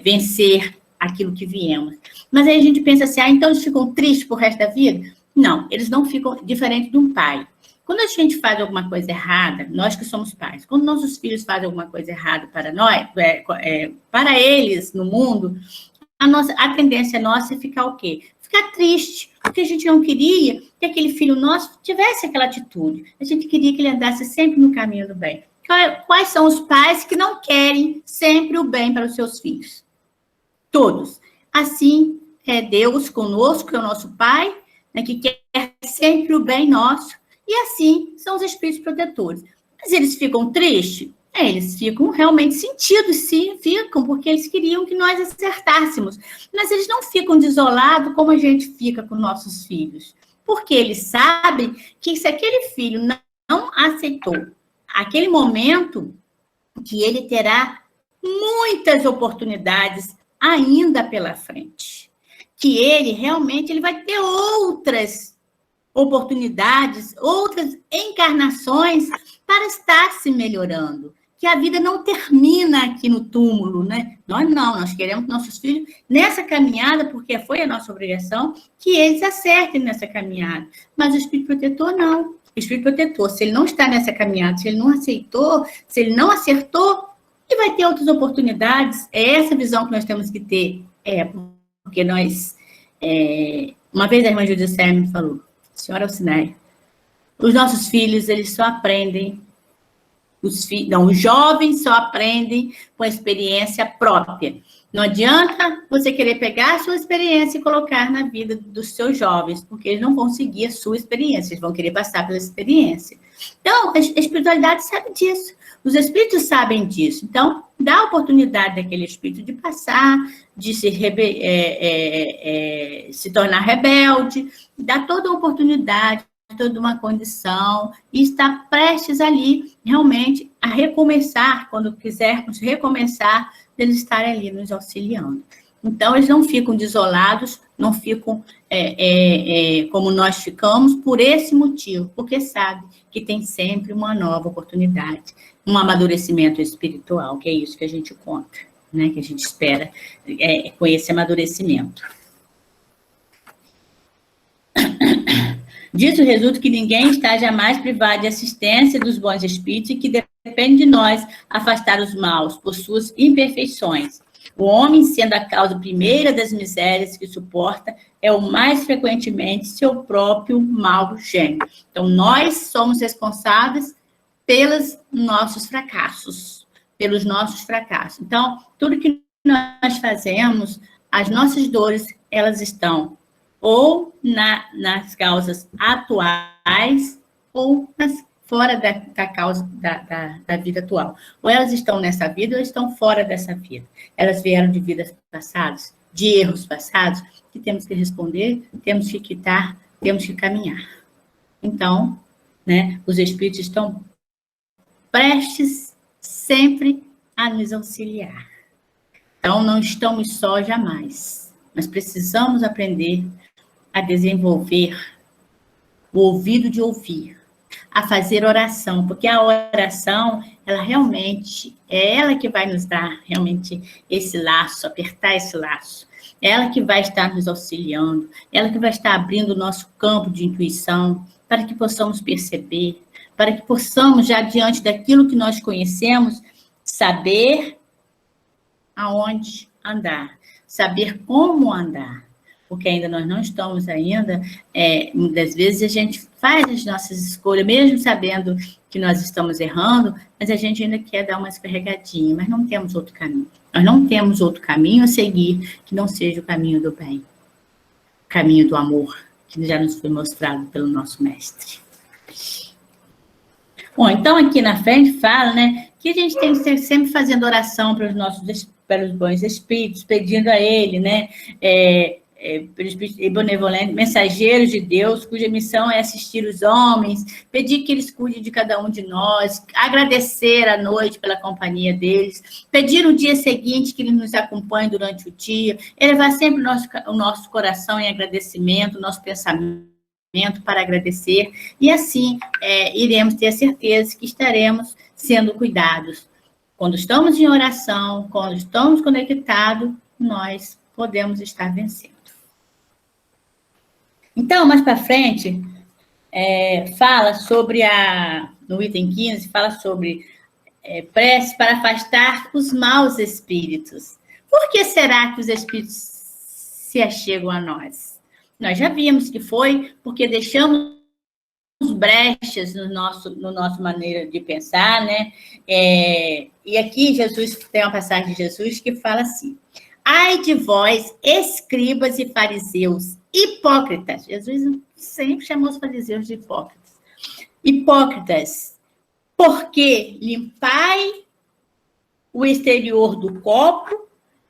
vencer aquilo que viemos. Mas aí a gente pensa assim, então eles ficam tristes pro resto da vida? Não, eles não ficam diferente de um pai. Quando a gente faz alguma coisa errada, nós que somos pais, quando nossos filhos fazem alguma coisa errada para nós, para eles no mundo, a tendência nossa é ficar o quê? Ficar triste, porque a gente não queria que aquele filho nosso tivesse aquela atitude. A gente queria que ele andasse sempre no caminho do bem. Quais são os pais que não querem sempre o bem para os seus filhos? Todos. Assim é Deus conosco, que é o nosso Pai, né, que quer sempre o bem nosso. E assim são os espíritos protetores. Mas eles ficam tristes? Eles ficam realmente sentidos, sim, ficam, porque eles queriam que nós acertássemos. Mas eles não ficam desolados como a gente fica com nossos filhos. Porque eles sabem que se aquele filho não aceitou aquele momento, que ele terá muitas oportunidades ainda pela frente. Que ele realmente vai ter outras oportunidades, outras encarnações para estar se melhorando. Que a vida não termina aqui no túmulo, né? Nós queremos que nossos filhos, nessa caminhada, porque foi a nossa obrigação, que eles acertem nessa caminhada. Mas o espírito protetor, não. O espírito protetor, se ele não está nessa caminhada, se ele não aceitou, se ele não acertou, ele vai ter outras oportunidades. É essa visão que nós temos que ter. Porque nós... uma vez a irmã Judicé me falou, senhora Alcinai, os nossos filhos, eles só aprendem, os jovens só aprendem com a experiência própria. Não adianta você querer pegar a sua experiência e colocar na vida dos seus jovens, porque eles não vão seguir a sua experiência, eles vão querer passar pela experiência. Então, a espiritualidade sabe disso, os espíritos sabem disso. Então, dá a oportunidade daquele espírito de passar, de se tornar rebelde, dá toda a oportunidade, toda uma condição, e está prestes ali, realmente, a recomeçar, quando quisermos recomeçar, eles estarem ali nos auxiliando. Então, eles não ficam desolados, não ficam como nós ficamos, por esse motivo, porque sabe que tem sempre uma nova oportunidade, um amadurecimento espiritual, que é isso que a gente conta, né, que a gente espera com esse amadurecimento. Disso resulta que ninguém está jamais privado de assistência dos bons espíritos e que depende de nós afastar os maus por suas imperfeições. O homem, sendo a causa primeira das misérias que suporta, é o mais frequentemente seu próprio mau gênio. Então, nós somos responsáveis pelos nossos fracassos. Então, tudo que nós fazemos, as nossas dores, elas estão ou nas causas atuais, ou fora da causa da vida atual. Ou elas estão nessa vida, ou estão fora dessa vida. Elas vieram de vidas passadas, de erros passados, que temos que responder, temos que quitar, temos que caminhar. Então, né, os espíritos estão prestes sempre a nos auxiliar. Então, não estamos só jamais. Nós precisamos aprender a desenvolver o ouvido de ouvir, a fazer oração, porque a oração, ela realmente, é ela que vai nos dar realmente esse laço, apertar esse laço. É ela que vai estar nos auxiliando, ela que vai estar abrindo o nosso campo de intuição, para que possamos perceber, para que possamos, já diante daquilo que nós conhecemos, saber aonde andar, saber como andar. Porque ainda nós não estamos muitas vezes a gente faz as nossas escolhas, mesmo sabendo que nós estamos errando, mas a gente ainda quer dar uma escorregadinha, mas não temos outro caminho. Nós não temos outro caminho a seguir que não seja o caminho do bem, o caminho do amor, que já nos foi mostrado pelo nosso mestre. Bom, então aqui na frente fala, né, que a gente tem que estar sempre fazendo oração para os bons espíritos, pedindo a ele, né, pelos benevolentes, mensageiros de Deus, cuja missão é assistir os homens, pedir que eles cuidem de cada um de nós, agradecer à noite pela companhia deles, pedir no dia seguinte que eles nos acompanhem durante o dia, elevar sempre o nosso coração em agradecimento, o nosso pensamento para agradecer, e assim iremos ter a certeza que estaremos sendo cuidados. Quando estamos em oração, quando estamos conectados, nós podemos estar vencendo. Então, mais para frente, fala sobre no item 15, fala sobre prece para afastar os maus espíritos. Por que será que os espíritos se achegam a nós? Nós já vimos que foi porque deixamos brechas no nosso maneira de pensar, né? E aqui Jesus tem uma passagem de Jesus que fala assim: ai de vós, escribas e fariseus, hipócritas. Jesus sempre chamou os fariseus de hipócritas. Hipócritas, porque limpai o exterior do copo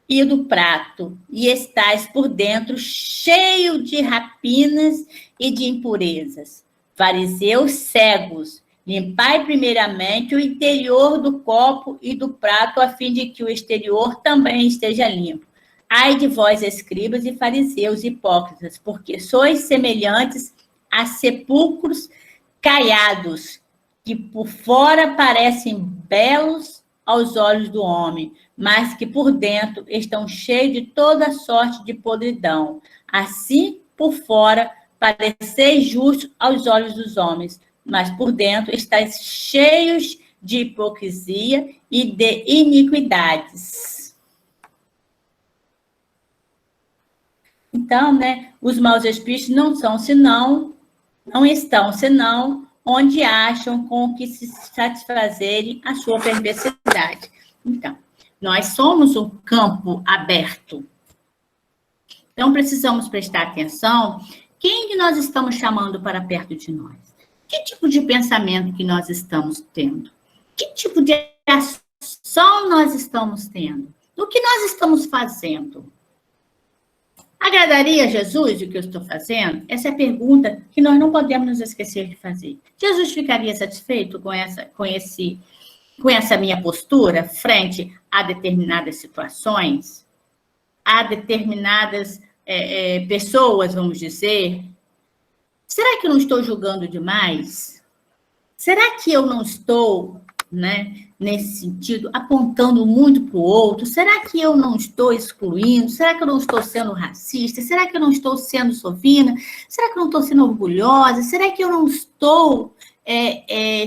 e do prato, e estais por dentro cheio de rapinas e de impurezas. Fariseus cegos, limpai primeiramente o interior do copo e do prato, a fim de que o exterior também esteja limpo. Ai de vós, escribas e fariseus hipócritas, porque sois semelhantes a sepulcros caiados, que por fora parecem belos aos olhos do homem, mas que por dentro estão cheios de toda sorte de podridão. Assim, por fora, pareceis justos aos olhos dos homens, mas por dentro estáis cheios de hipocrisia e de iniquidades. Então, os maus espíritos não estão senão onde acham com que se satisfazerem a sua perversidade. Então, nós somos um campo aberto. Então, precisamos prestar atenção quem que nós estamos chamando para perto de nós. Que tipo de pensamento que nós estamos tendo? Que tipo de ação nós estamos tendo? O que nós estamos fazendo? Agradaria a Jesus o que eu estou fazendo? Essa é a pergunta que nós não podemos nos esquecer de fazer. Jesus ficaria satisfeito com essa minha postura frente a determinadas situações, a determinadas pessoas, vamos dizer? Será que eu não estou julgando demais? Será que eu não estou, nesse sentido, apontando muito para o outro? Será que eu não estou excluindo? Será que eu não estou sendo racista? Será que eu não estou sendo sovina? Será que eu não estou sendo orgulhosa? Será que eu não estou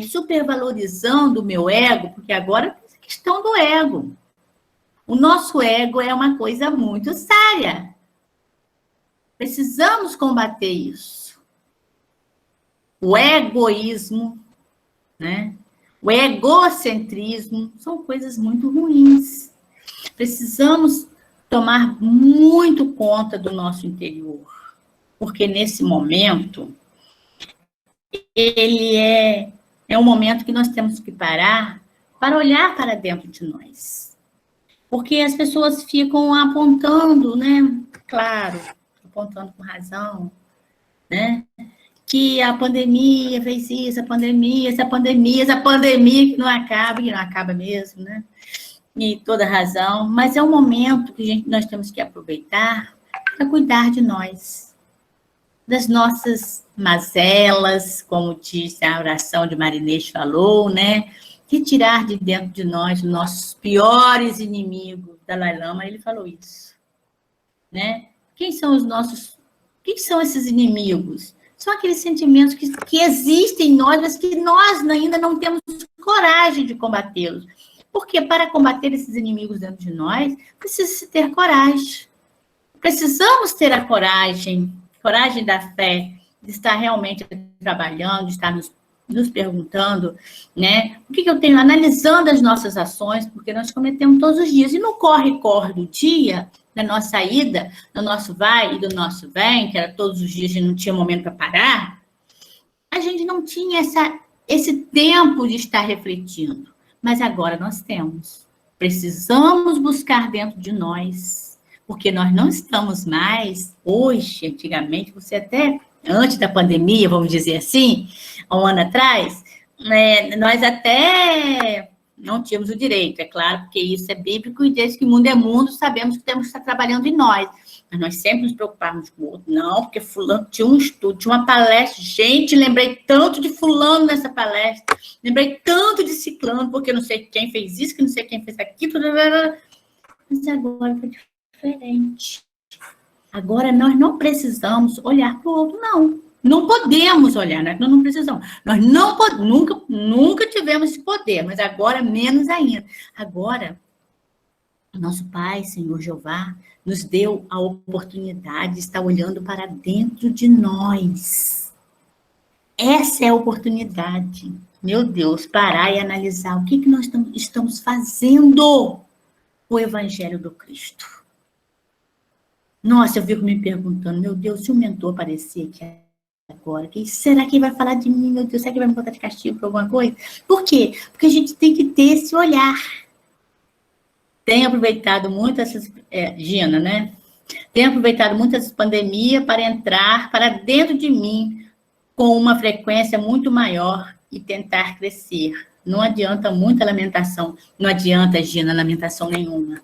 supervalorizando o meu ego? Porque agora tem essa questão do ego. O nosso ego é uma coisa muito séria. Precisamos combater isso. O egoísmo, o egocentrismo são coisas muito ruins. Precisamos tomar muito conta do nosso interior, porque nesse momento ele é um momento que nós temos que parar para olhar para dentro de nós. Porque as pessoas ficam apontando, claro, apontando com razão, que a pandemia fez isso, essa pandemia que não acaba mesmo, E toda razão, mas é um momento que nós temos que aproveitar para cuidar de nós, das nossas mazelas, como diz a oração de Marinês falou, retirar de dentro de nós os nossos piores inimigos. Dalai Lama, ele falou isso, Quem são esses inimigos? São aqueles sentimentos que existem em nós, mas que nós ainda não temos coragem de combatê-los. Porque para combater esses inimigos dentro de nós, precisa-se ter coragem. Precisamos ter a coragem da fé, de estar realmente trabalhando, de estar nos perguntando, o que eu tenho, analisando as nossas ações, porque nós cometemos todos os dias. E no corre-corre do dia, da nossa ida, do nosso vai e do nosso vem, que era todos os dias, a gente não tinha momento para parar, a gente não tinha esse tempo de estar refletindo. Mas agora nós temos. Precisamos buscar dentro de nós, porque nós não estamos mais, hoje, antigamente, você até, antes da pandemia, vamos dizer assim, há um ano atrás, nós até não tínhamos o direito, é claro, porque isso é bíblico, e desde que o mundo é mundo, sabemos que temos que estar trabalhando em nós. mas nós sempre nos preocuparmos com o outro. Não, porque fulano tinha um estudo, tinha uma palestra. Gente, lembrei tanto de fulano nessa palestra. Lembrei tanto de ciclano, porque não sei quem fez isso, que não sei quem fez aquilo. Mas agora foi diferente. Agora nós não precisamos olhar para o outro, não. Não podemos olhar, nós não precisamos. Nós não nunca tivemos esse poder, mas agora menos ainda. Agora, nosso Pai, Senhor Jeová, nos deu a oportunidade de estar olhando para dentro de nós. Essa é a oportunidade, meu Deus, parar e analisar o que nós estamos fazendo com o Evangelho do Cristo. Nossa, eu fico me perguntando, meu Deus, se o mentor aparecer aqui agora, será que ele vai falar de mim, meu Deus? Será que ele vai me botar de castigo por alguma coisa? Por quê? Porque a gente tem que ter esse olhar. Tenho aproveitado muito essas... Gina, né? Tenho aproveitado muito essa pandemia para entrar para dentro de mim com uma frequência muito maior e tentar crescer. Não adianta muita lamentação. Não adianta, Gina, lamentação nenhuma.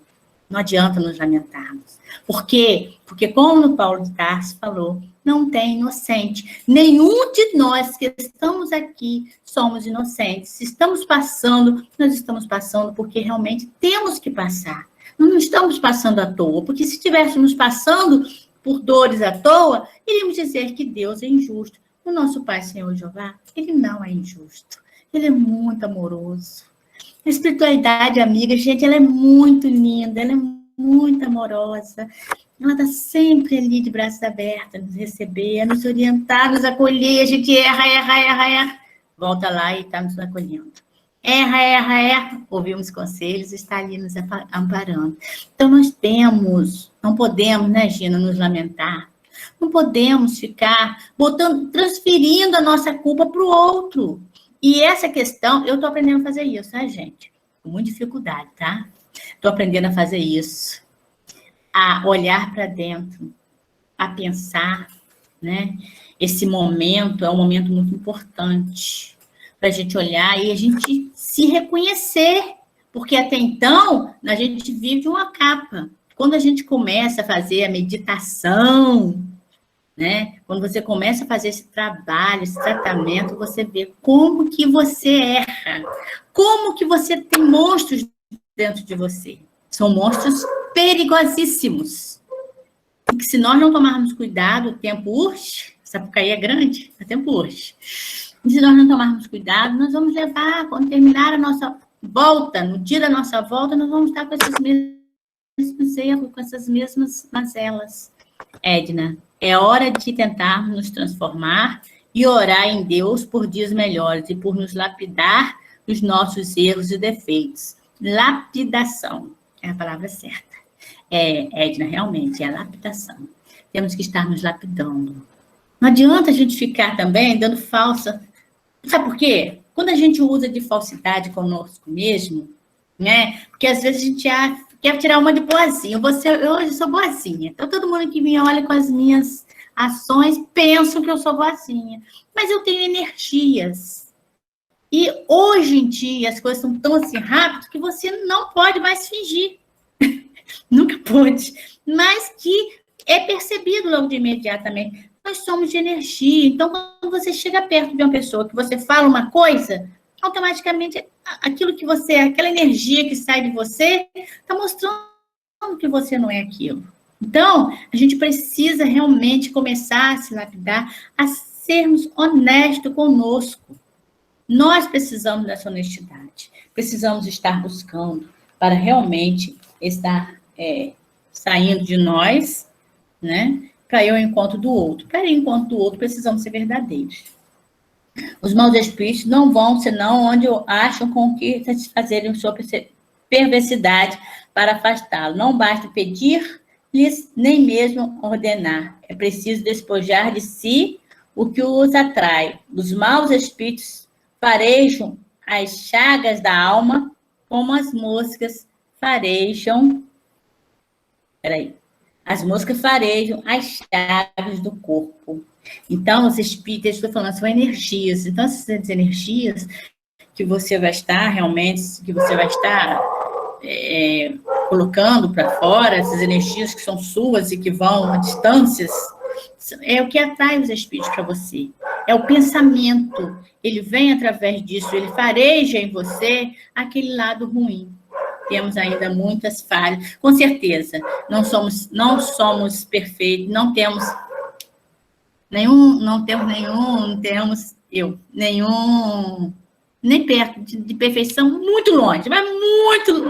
Não adianta nos lamentarmos. Por quê? Porque, como o Paulo de Tarso falou, não tem inocente. Nenhum de nós que estamos aqui somos inocentes. Se estamos passando, nós estamos passando porque realmente temos que passar. Nós não estamos passando à toa, porque se estivéssemos passando por dores à toa, iríamos dizer que Deus é injusto. O nosso Pai, Senhor Jeová, ele não é injusto. Ele é muito amoroso. A espiritualidade, amiga, gente, ela é muito linda, ela é muito amorosa. Ela está sempre ali de braços abertos, a nos receber, a nos orientar, a nos acolher. A gente erra. Volta lá e está nos acolhendo. Erra. Ouvimos conselhos, está ali nos amparando. Então, nós não podemos, né, Gina, nos lamentar. Não podemos ficar transferindo a nossa culpa para o outro. E essa questão, eu estou aprendendo a fazer isso, né, gente? Com muita dificuldade, tá? Estou aprendendo a fazer isso. A olhar para dentro, a pensar, né? Esse momento é um momento muito importante para a gente olhar e a gente se reconhecer. Porque até então, a gente vive uma capa. Quando a gente começa a fazer a meditação, né? Quando você começa a fazer esse trabalho, esse tratamento, você vê como que você erra, como que você tem monstros dentro de você. São monstros perigosíssimos. E que se nós não tomarmos cuidado, o tempo urge, Sapucaí é grande, o tempo urge. E se nós não tomarmos cuidado, nós vamos levar, quando terminar a nossa volta, no dia da nossa volta, nós vamos estar com esses mesmos erros, com essas mesmas mazelas. Edna, é hora de tentarmos nos transformar e orar em Deus por dias melhores e por nos lapidar dos nossos erros e defeitos. Lapidação é a palavra certa. Edna, realmente, é a lapidação. Temos que estar nos lapidando. Não adianta a gente ficar também dando falsa... Sabe por quê? Quando a gente usa de falsidade conosco mesmo, né? Porque às vezes a gente quer tirar uma de boazinha. Eu hoje sou boazinha. Então, todo mundo que me olha com as minhas ações pensa que eu sou boazinha. Mas eu tenho energias. E hoje em dia, as coisas são tão assim rápidas que você não pode mais fingir. Nunca pôde. Mas que é percebido logo de imediatamente. Nós somos de energia. Então, quando você chega perto de uma pessoa que você fala uma coisa, automaticamente aquilo que você é, aquela energia que sai de você, está mostrando que você não é aquilo. Então, a gente precisa realmente começar a se lapidar, a sermos honestos conosco. Nós precisamos dessa honestidade. Precisamos estar buscando para realmente estar saindo de nós, né? Para ir ao encontro do outro. Para ir ao encontro do outro, precisamos ser verdadeiros. Os maus espíritos não vão, senão onde acham com que satisfazerem sua perversidade para afastá-lo. Não basta pedir-lhes, nem mesmo ordenar. É preciso despojar de si o que os atrai. Os maus espíritos farejam as chagas da alma, como as moscas farejam... As moscas farejam as chagas do corpo. Então, os espíritos, estou falando, são energias. Então, essas energias que você vai estar realmente, que você vai estar colocando para fora, essas energias que são suas e que vão a distâncias, é o que atrai os espíritos para você. É o pensamento. Ele vem através disso, ele fareja em você aquele lado ruim. Temos ainda muitas falhas. Com certeza, não somos perfeitos, não temos nem perto de perfeição, muito longe, mas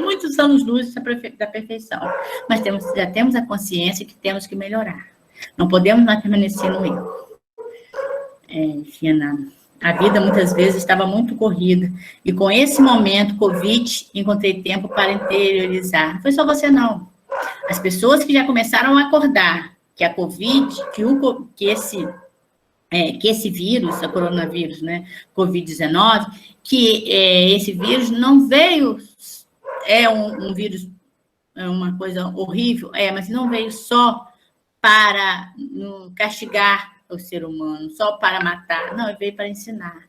muitos anos-luz da perfeição. Mas já temos a consciência que temos que melhorar. Não podemos mais permanecer no erro. A vida, muitas vezes, estava muito corrida. E com esse momento, Covid, encontrei tempo para interiorizar. Não foi só você, não. As pessoas que já começaram a acordar que a Covid, que esse vírus, a coronavírus, né, Covid-19, que esse vírus não veio, um vírus, é uma coisa horrível, mas não veio só para castigar o ser humano, só para matar, não, ele veio para ensinar.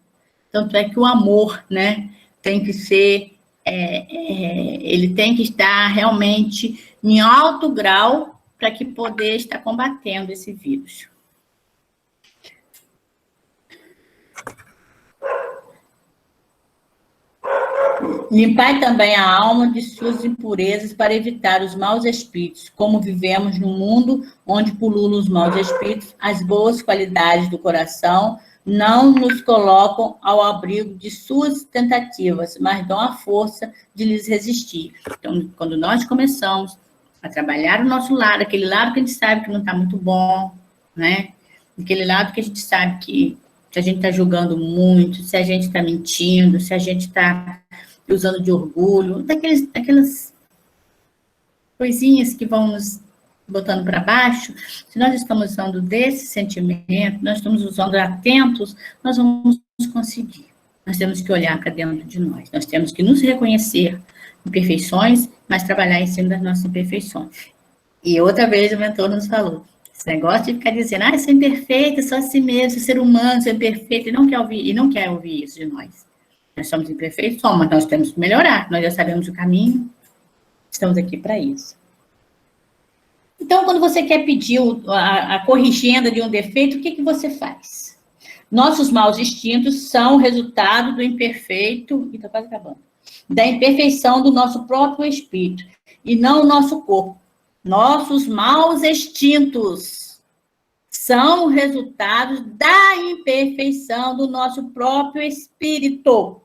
Tanto é que o amor, né, tem que ser, ele tem que estar realmente em alto grau para que poder estar combatendo esse vírus. Limpar também a alma de suas impurezas para evitar os maus espíritos. Como vivemos num mundo onde pululam os maus espíritos, as boas qualidades do coração não nos colocam ao abrigo de suas tentativas, mas dão a força de lhes resistir. Então, quando nós começamos a trabalhar o nosso lado, aquele lado que a gente sabe que não está muito bom, né? Aquele lado que a gente sabe que se a gente está julgando muito, se a gente está mentindo, se a gente está usando de orgulho, daquelas coisinhas que vão nos botando para baixo, se nós estamos usando desse sentimento, nós estamos usando atentos, nós vamos conseguir. Nós temos que olhar para dentro de nós temos que nos reconhecer imperfeições, mas trabalhar em cima das nossas imperfeições. E outra vez o mentor nos falou, esse negócio de ficar dizendo, eu sou imperfeita, sou assim mesmo, sou ser humano, sou imperfeita, e não quer ouvir isso de nós. Nós somos imperfeitos, mas nós temos que melhorar. Nós já sabemos o caminho, estamos aqui para isso. Então, quando você quer pedir a corrigenda de um defeito, o que você faz? Nossos maus instintos são o resultado do imperfeito, está quase acabando, da imperfeição do nosso próprio espírito, e não o nosso corpo. Nossos maus instintos são resultados da imperfeição do nosso próprio espírito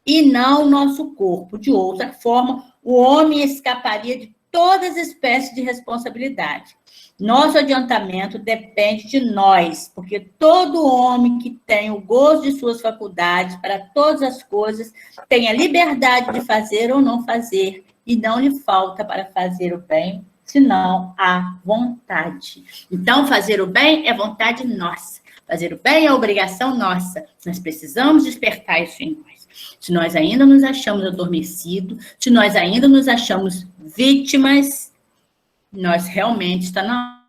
e não o nosso corpo. De outra forma, o homem escaparia de todas as espécies de responsabilidade. Nosso adiantamento depende de nós, porque todo homem que tem o gozo de suas faculdades para todas as coisas tem a liberdade de fazer ou não fazer, e não lhe falta para fazer o bem, senão a vontade. Então, fazer o bem é vontade nossa. Fazer o bem é obrigação nossa. Nós precisamos despertar isso em nós. Se nós ainda nos achamos adormecidos, se nós ainda nos achamos vítimas, nós realmente está na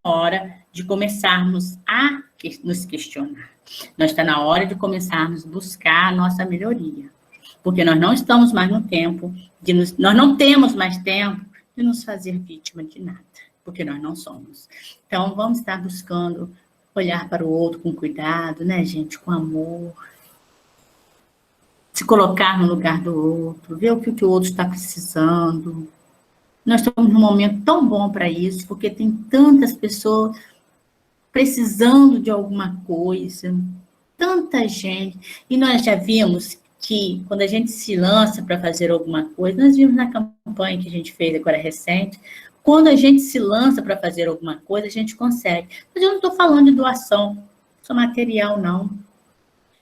hora de começarmos a nos questionar. Nós está na hora de começarmos a buscar a nossa melhoria. Porque nós não estamos mais no tempo, nós não temos mais tempo de nos fazer vítima de nada, porque nós não somos. Então, vamos estar buscando olhar para o outro com cuidado, né, gente? Com amor. Se colocar no lugar do outro, ver o que o outro está precisando. Nós estamos num momento tão bom para isso, porque tem tantas pessoas precisando de alguma coisa, tanta gente. E nós já vimos que quando a gente se lança para fazer alguma coisa, nós vimos na campanha que a gente fez agora recente, quando a gente se lança para fazer alguma coisa, a gente consegue. Mas eu não estou falando de doação, só material, não.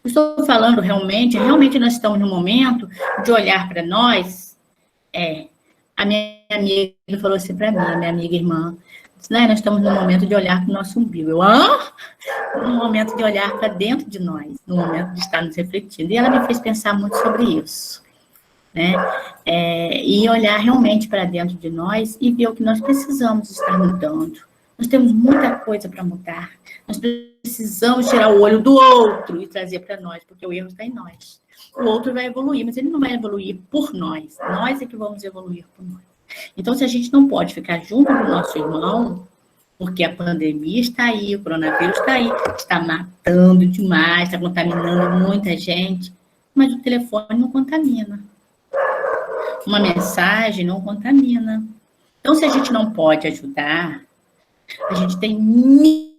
Eu estou falando realmente nós estamos no momento de olhar para nós. A minha amiga falou assim para mim, a minha amiga irmã, né, nós estamos no momento de olhar para o nosso umbigo. No momento de olhar para dentro de nós, no momento de estar nos refletindo. E ela me fez pensar muito sobre isso, né? E olhar realmente para dentro de nós e ver o que nós precisamos estar mudando. Nós temos muita coisa para mudar. Nós precisamos tirar o olho do outro e trazer para nós, porque o erro está em nós. O outro vai evoluir, mas ele não vai evoluir por nós. Nós é que vamos evoluir por nós. Então, se a gente não pode ficar junto do nosso irmão, porque a pandemia está aí, o coronavírus está aí, está matando demais, está contaminando muita gente, mas o telefone não contamina. Uma mensagem não contamina. Então, se a gente não pode ajudar, a gente tem mil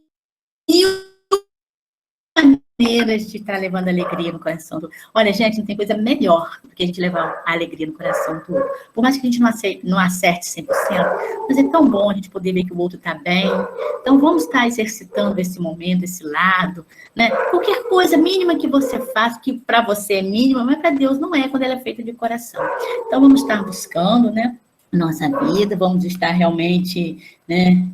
maneiras de estar levando alegria no coração do outro. Olha, gente, não tem coisa melhor do que a gente levar a alegria no coração do outro. Por mais que a gente não acerte 100%, mas é tão bom a gente poder ver que o outro está bem. Então, vamos estar exercitando esse momento, esse lado, né? Qualquer coisa mínima que você faça, que para você é mínima, mas para Deus não é, quando ela é feita de coração. Então, vamos estar buscando, né, nossa vida, vamos estar realmente, né,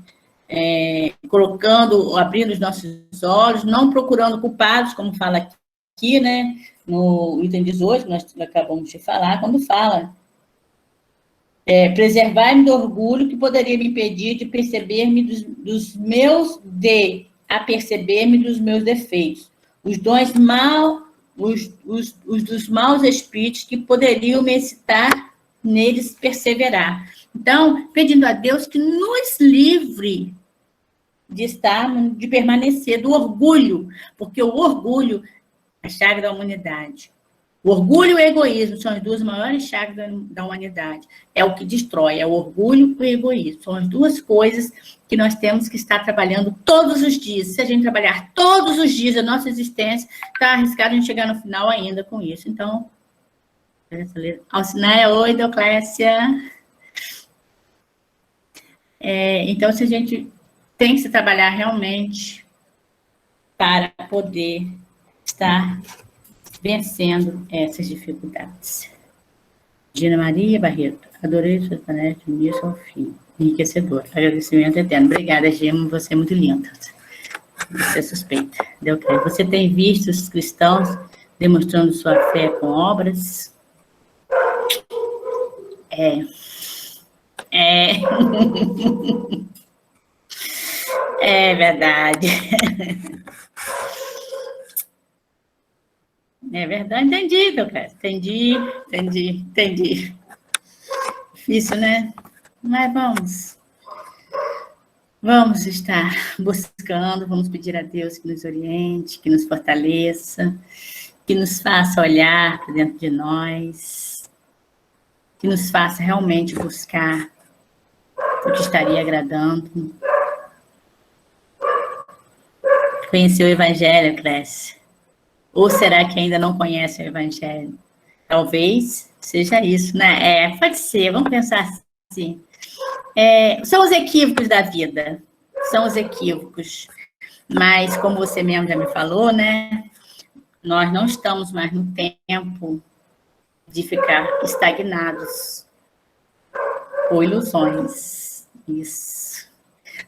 colocando, abrindo os nossos olhos, não procurando culpados, como fala aqui, né, no item 18, que nós acabamos de falar, quando fala, preservar-me do orgulho que poderia me impedir de perceber-me dos meus, a perceber-me dos meus defeitos, os dons os dos maus espíritos que poderiam me excitar neles perseverar. Então, pedindo a Deus que nos livre de permanecer do orgulho, porque o orgulho é a chaga da humanidade. O orgulho e o egoísmo são as duas maiores chagas da humanidade. É o que destrói, é o orgulho e o egoísmo. São as duas coisas que nós temos que estar trabalhando todos os dias. Se a gente trabalhar todos os dias a nossa existência, está arriscado a gente chegar no final ainda com isso. Então, Alcineia, oi, Deoclésia. Então, se a gente tem que se trabalhar realmente para poder estar vencendo essas dificuldades. Dina Maria Barreto, adorei sua palestra do início ao fim. Enriquecedor. Agradecimento eterno. Obrigada, Gema, você é muito linda. Você é suspeita. Você tem visto os cristãos demonstrando sua fé com obras? É verdade. É verdade, entendi, Deoclésia. Entendi. Difícil, né? Mas vamos estar buscando, vamos pedir a Deus que nos oriente, que nos fortaleça, que nos faça olhar para dentro de nós, que nos faça realmente buscar o que estaria agradando. Conhecer o Evangelho, Clécia? Ou será que ainda não conhece o Evangelho? Talvez seja isso, né? Pode ser, vamos pensar assim. São os equívocos da vida, são os equívocos. Mas, como você mesmo já me falou, né? Nós não estamos mais no tempo de ficar estagnados por ilusões. Isso.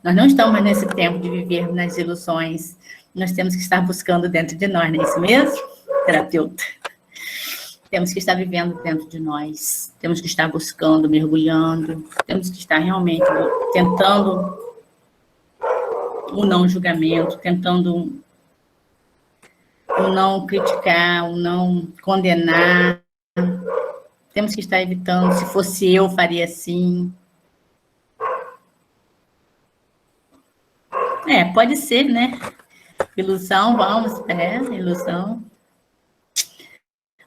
Nós não estamos mais nesse tempo de viver nas ilusões. Nós temos que estar buscando dentro de nós, não é isso mesmo, terapeuta? Temos que estar vivendo dentro de nós, temos que estar buscando, mergulhando, temos que estar realmente tentando o não julgamento, tentando o não criticar, o não condenar. Temos que estar evitando, se fosse eu, faria assim. Pode ser, né? Ilusão, ilusão.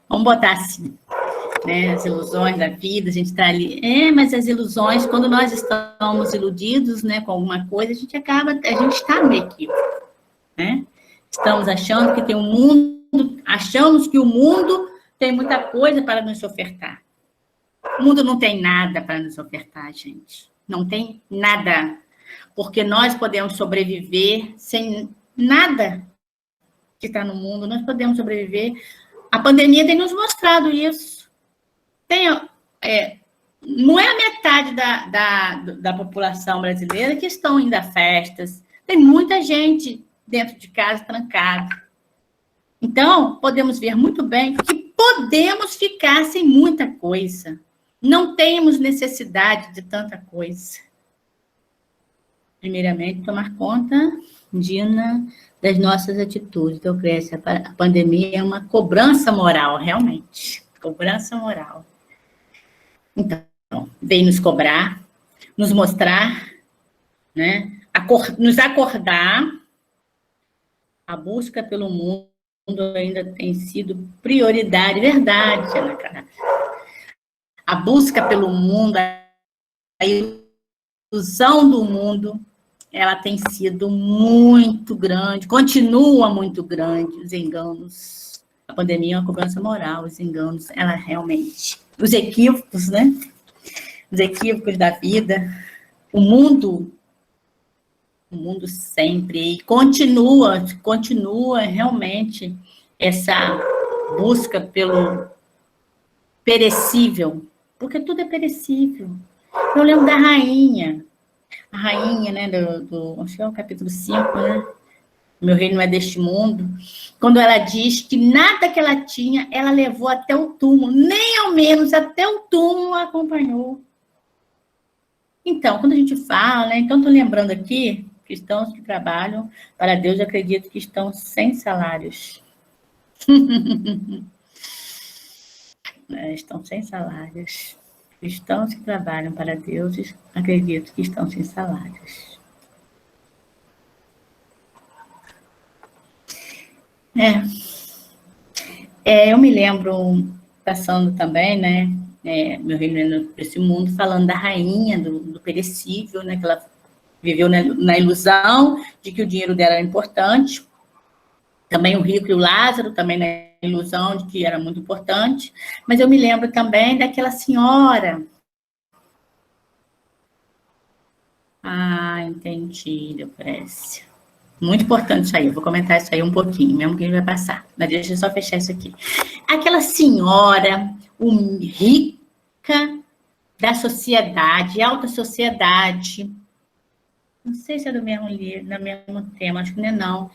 Vamos botar assim, né? As ilusões da vida, a gente está ali. Mas as ilusões, quando nós estamos iludidos, né, com alguma coisa, a gente está no equívoco, né? Estamos achando que tem um mundo, achamos que o mundo tem muita coisa para nos ofertar. O mundo não tem nada para nos ofertar, gente. Não tem nada. Porque nós podemos sobreviver sem nada que está no mundo, nós podemos sobreviver. A pandemia tem nos mostrado isso. Não é a metade da população brasileira que estão indo a festas. Tem muita gente dentro de casa trancada. Então, podemos ver muito bem que podemos ficar sem muita coisa. Não temos necessidade de tanta coisa. Primeiramente, tomar conta, Dina, das nossas atitudes. Então, Clécia, a pandemia é uma cobrança moral, realmente. Cobrança moral. Então, veio nos cobrar, nos mostrar, né? Nos acordar. A busca pelo mundo ainda tem sido prioridade, verdade, Ana Clara. A busca pelo mundo, a ilusão do mundo, ela tem sido muito grande, continua muito grande, os enganos. A pandemia é uma cobrança moral, os enganos, ela realmente... Os equívocos, né? Os equívocos da vida, o mundo sempre, e continua realmente essa busca pelo perecível, porque tudo é perecível. Eu lembro da rainha, a rainha, né, acho que é o capítulo 5, né, Meu reino não é deste mundo, quando ela diz que nada que ela tinha, ela levou até o túmulo, nem ao menos até o túmulo a acompanhou. Então, quando a gente fala, né, então estou lembrando aqui, cristãos que trabalham para Deus, eu acredito que estão sem salários. Estão sem salários. Cristãos que trabalham para Deus, acredito que estão sem salários. Eu me lembro, passando também, né, Meu reino desse mundo, falando da rainha, do perecível, né, que ela viveu na ilusão de que o dinheiro dela era importante. Também o rico e o Lázaro, também na ilusão de que era muito importante. Mas eu me lembro também daquela senhora. Entendi, Deocrécia. Muito importante isso aí, eu vou comentar isso aí um pouquinho, mesmo que a gente vai passar. Mas deixa eu só fechar isso aqui. Aquela senhora, rica da sociedade, alta sociedade, não sei se é do mesmo livro, do mesmo tema, acho que não é não,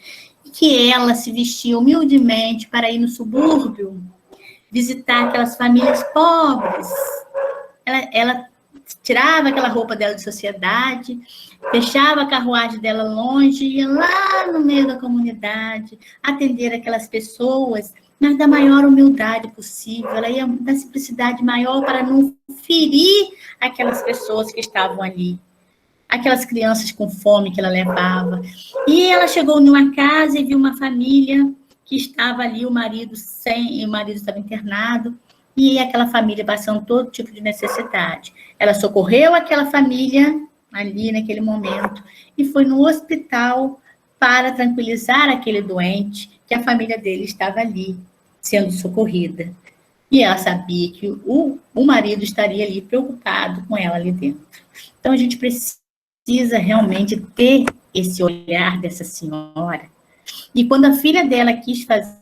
que ela se vestia humildemente para ir no subúrbio, visitar aquelas famílias pobres. Ela tirava aquela roupa dela de sociedade, fechava a carruagem dela longe, ia lá no meio da comunidade, atender aquelas pessoas, mas da maior humildade possível. Ela ia da simplicidade maior para não ferir aquelas pessoas que estavam ali. Aquelas crianças com fome que ela levava. E ela chegou numa casa e viu uma família que estava ali, o marido estava internado, e aquela família passando todo tipo de necessidade. Ela socorreu aquela família ali naquele momento e foi no hospital para tranquilizar aquele doente, que a família dele estava ali, sendo socorrida. E ela sabia que o marido estaria ali preocupado com ela ali dentro. Então, a gente precisa realmente ter esse olhar dessa senhora. E quando a filha dela quis fazer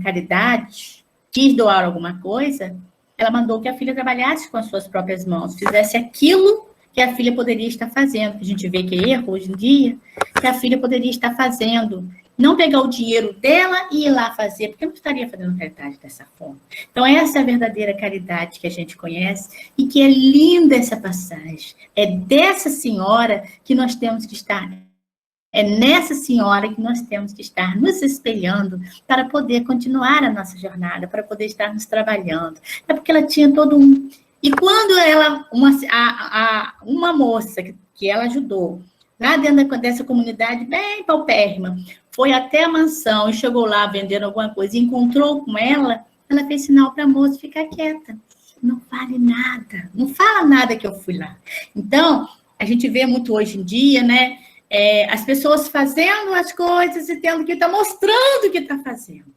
caridade, quis doar alguma coisa, ela mandou que a filha trabalhasse com as suas próprias mãos, fizesse aquilo que a filha poderia estar fazendo. A gente vê que é erro hoje em dia, que a filha poderia estar fazendo. Não pegar o dinheiro dela e ir lá fazer, porque não estaria fazendo caridade dessa forma. Então, essa é a verdadeira caridade que a gente conhece e que é linda essa passagem. É dessa senhora que nós temos que estar, é nessa senhora que nós temos que estar nos espelhando para poder continuar a nossa jornada, para poder estar nos trabalhando. É porque ela tinha todo um... E quando ela, uma moça que ela ajudou, lá dentro dessa comunidade bem paupérrima, foi até a mansão e chegou lá vendendo alguma coisa e encontrou com ela, ela fez sinal para a moça ficar quieta. Não vale nada, não fala nada que eu fui lá. Então, a gente vê muito hoje em dia, né? As pessoas fazendo as coisas e tendo que estar mostrando o que está fazendo.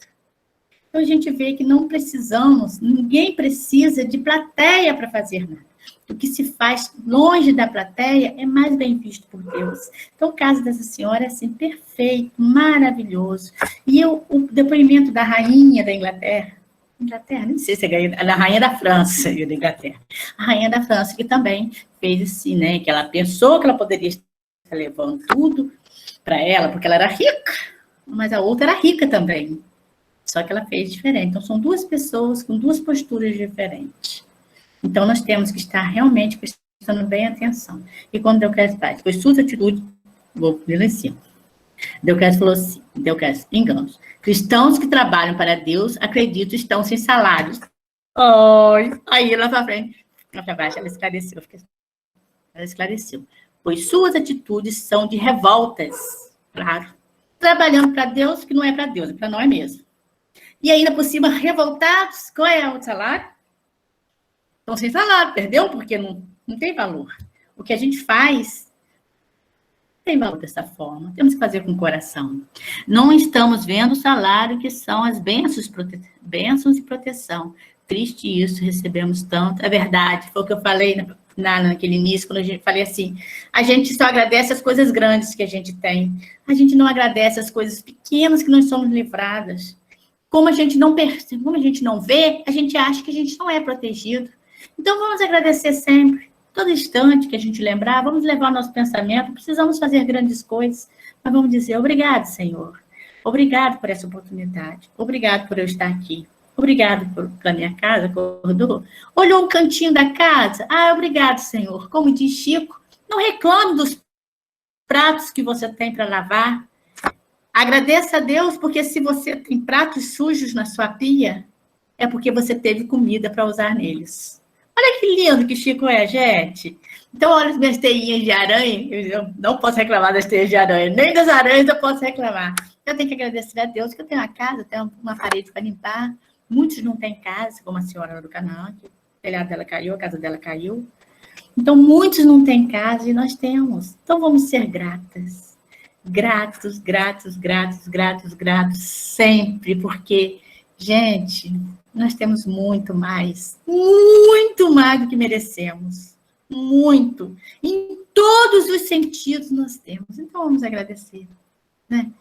Então, a gente vê que não precisamos, ninguém precisa de plateia para fazer nada. O que se faz longe da plateia é mais bem visto por Deus. Então, o caso dessa senhora é assim, perfeito, maravilhoso. E o depoimento da rainha da Inglaterra, não sei se é da rainha da França e da Inglaterra. A rainha da França, que também fez assim, né? Que ela pensou que ela poderia estar levando tudo para ela, porque ela era rica, mas a outra era rica também. Só que ela fez diferente. Então, são duas pessoas com duas posturas diferentes. Então, nós temos que estar realmente prestando bem atenção. E quando Deocrécio faz, foi sua atitude, vou ler lá em cima. Deocrécio falou assim, enganos. Cristãos que trabalham para Deus, acredito, estão sem salários. Oi. Aí, lá pra frente, lá pra baixo, ela esclareceu. Ela esclareceu. Pois suas atitudes são de revoltas, claro. Trabalhando para Deus, que não é para Deus, é para nós mesmos. E ainda por cima, revoltados, qual é o salário? Estão sem salário, perdeu? Porque não tem valor. O que a gente faz tem valor dessa forma. Temos que fazer com o coração. Não estamos vendo o salário que são as bênçãos e proteção. Triste isso, recebemos tanto. É verdade, foi o que eu falei naquele início, quando eu falei assim, a gente só agradece as coisas grandes que a gente tem. A gente não agradece as coisas pequenas que nós somos livradas. Como a gente não percebe, como a gente não vê, a gente acha que a gente não é protegido. Então, vamos agradecer sempre. Todo instante que a gente lembrar, vamos levar o nosso pensamento, precisamos fazer grandes coisas, mas vamos dizer, obrigado, Senhor. Obrigado por essa oportunidade. Obrigado por eu estar aqui. Obrigado pela minha casa, acordou. Olhou um cantinho da casa. Ah, obrigado, Senhor. Como diz Chico, não reclame dos pratos que você tem para lavar. Agradeça a Deus, porque se você tem pratos sujos na sua pia, é porque você teve comida para usar neles. Olha que lindo que Chico é, gente. Então, olha as minhas teinhas de aranha. Eu não posso reclamar das teias de aranha, nem das aranhas eu posso reclamar. Eu tenho que agradecer a Deus que eu tenho uma casa, tenho uma parede para limpar. Muitos não têm casa, como a senhora do Canaã, que o telhado dela caiu, a casa dela caiu. Então, muitos não têm casa e nós temos. Então, vamos ser gratas. Gratos, gratos, gratos, gratos, gratos, sempre, porque, gente, nós temos muito mais do que merecemos. Muito. Em todos os sentidos nós temos. Então, vamos agradecer. Né?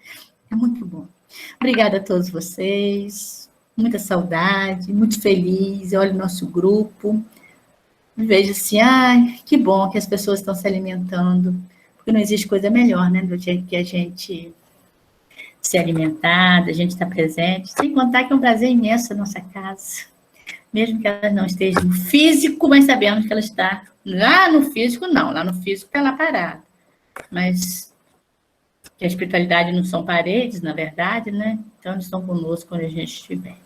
É muito bom. Obrigada a todos vocês. Muita saudade, muito feliz. Olha o nosso grupo. Vejo assim, que bom que as pessoas estão se alimentando. Porque não existe coisa melhor, né? Do que a gente se alimentar, da gente estar presente. Sem contar que é um prazer imenso a nossa casa. Mesmo que ela não esteja no físico, mas sabemos que ela está lá no físico, não. Lá no físico está lá parada. Mas que a espiritualidade não são paredes, na verdade, né? Então, eles estão conosco quando a gente estiver.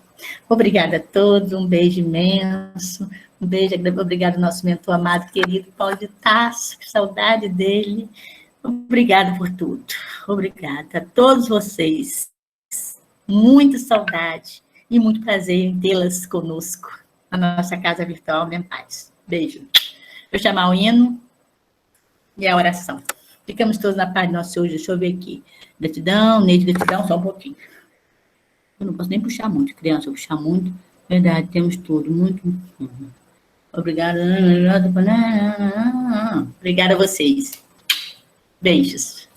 Obrigada a todos, um beijo imenso. Um beijo, obrigado ao nosso mentor amado, querido Paulo de Tarso, que saudade dele. Obrigada por tudo. Obrigada a todos vocês. Muita saudade e muito prazer em tê-las conosco na nossa casa virtual Mentais. Beijo. Vou chamar o hino e a oração. Ficamos todos na paz do nosso Senhor. Deixa eu ver aqui. Gratidão, Neide, gratidão, só um pouquinho. Eu não posso nem puxar muito, criança, eu puxar muito. Verdade, temos tudo, muito. Obrigada. Obrigada a vocês. Beijos.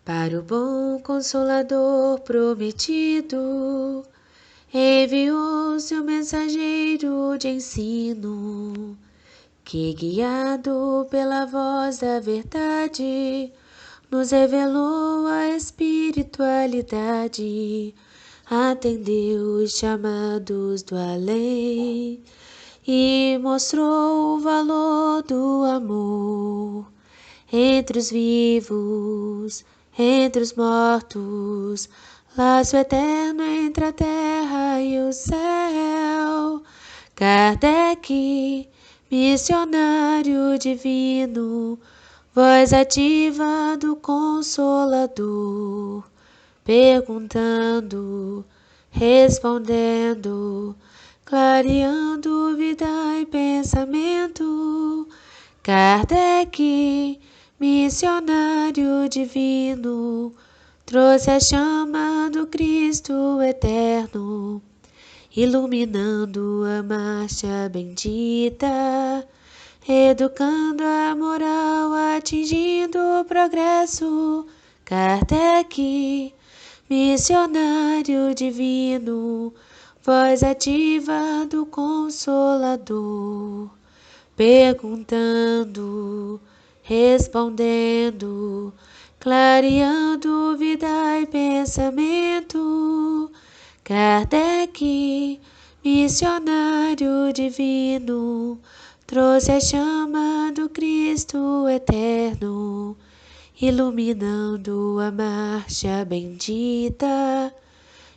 Para o bom Consolador prometido, enviou seu mensageiro de ensino, que, guiado pela voz da verdade, nos revelou a espiritualidade, atendeu os chamados do além e mostrou o valor do amor entre os vivos, entre os mortos, laço eterno entre a terra e o céu. Kardec, missionário divino, voz ativa do Consolador, perguntando, respondendo, clareando vida e pensamento. Kardec, missionário divino, trouxe a chama do Cristo eterno, iluminando a marcha bendita, educando a moral, atingindo o progresso. Kardec, missionário divino, voz ativa do Consolador, perguntando, respondendo, clareando vida e pensamento. Kardec, missionário divino, trouxe a chama do Cristo eterno, iluminando a marcha bendita,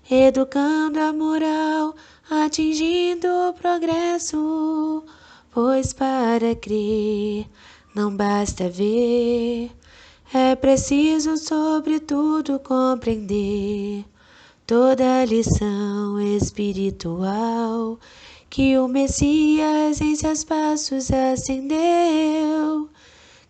educando a moral, atingindo o progresso. Pois para crer não basta ver, é preciso sobretudo compreender toda a lição espiritual que o Messias em seus passos acendeu.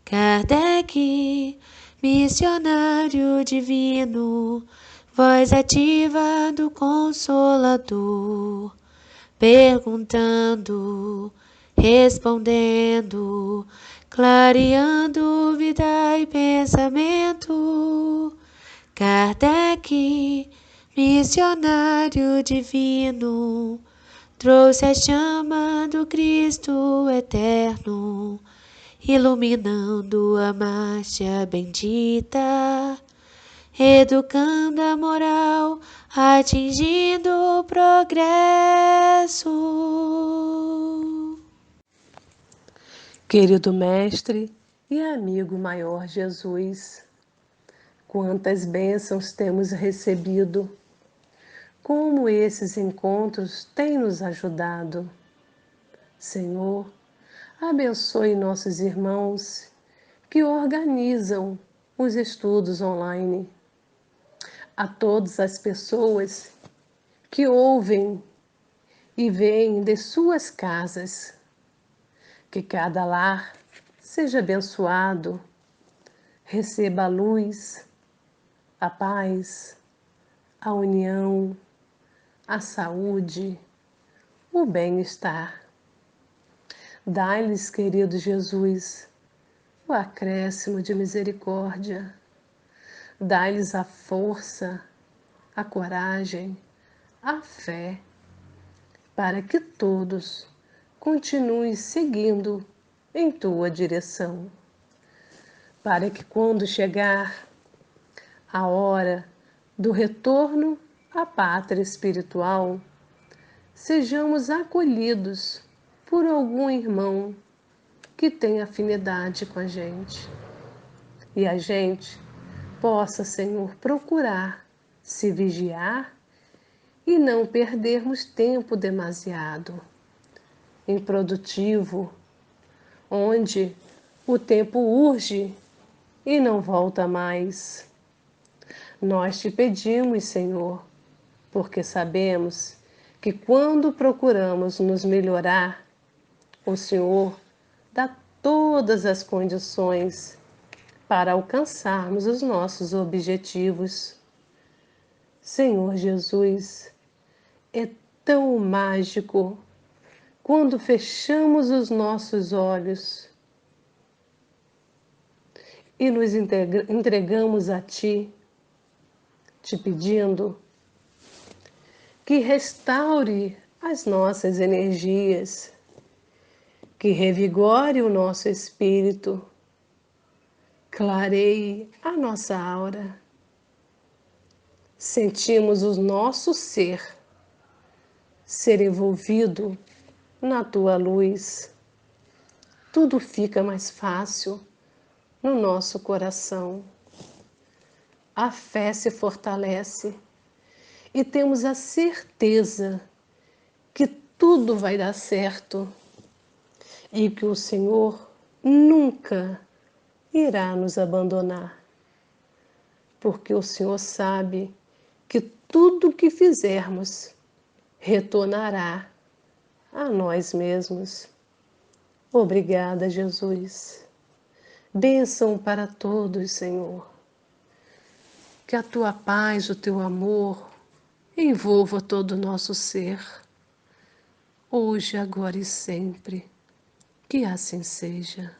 Kardec, missionário divino, voz ativa do Consolador, perguntando, respondendo, clareando vida e pensamento. Kardec, missionário divino, trouxe a chama do Cristo eterno, iluminando a marcha bendita, educando a moral, atingindo o progresso. Querido Mestre e amigo maior Jesus, quantas bênçãos temos recebido, como esses encontros têm nos ajudado. Senhor, abençoe nossos irmãos que organizam os estudos online, a todas as pessoas que ouvem e veem de suas casas. Que cada lar seja abençoado, receba a luz, a paz, a união, a saúde, o bem-estar. Dai-lhes, querido Jesus, o acréscimo de misericórdia. Dai-lhes a força, a coragem, a fé, para que todos continuem seguindo em tua direção, para que quando chegar a hora do retorno à pátria espiritual, sejamos acolhidos por algum irmão que tem afinidade com a gente. E a gente possa, Senhor, procurar se vigiar e não perdermos tempo demasiado improdutivo, onde o tempo urge e não volta mais. Nós te pedimos, Senhor, porque sabemos que quando procuramos nos melhorar, o Senhor dá todas as condições para alcançarmos os nossos objetivos. Senhor Jesus, é tão mágico quando fechamos os nossos olhos e nos entregamos a Ti, te pedindo que restaure as nossas energias, que revigore o nosso espírito, clareie a nossa aura. Sentimos o nosso ser envolvido na Tua luz. Tudo fica mais fácil no nosso coração. A fé se fortalece e temos a certeza que tudo vai dar certo e que o Senhor nunca irá nos abandonar, porque o Senhor sabe que tudo que fizermos retornará a nós mesmos. Obrigada, Jesus. Bênção para todos, Senhor. Que a Tua paz, o Teu amor envolva todo o nosso ser, hoje, agora e sempre. Que assim seja.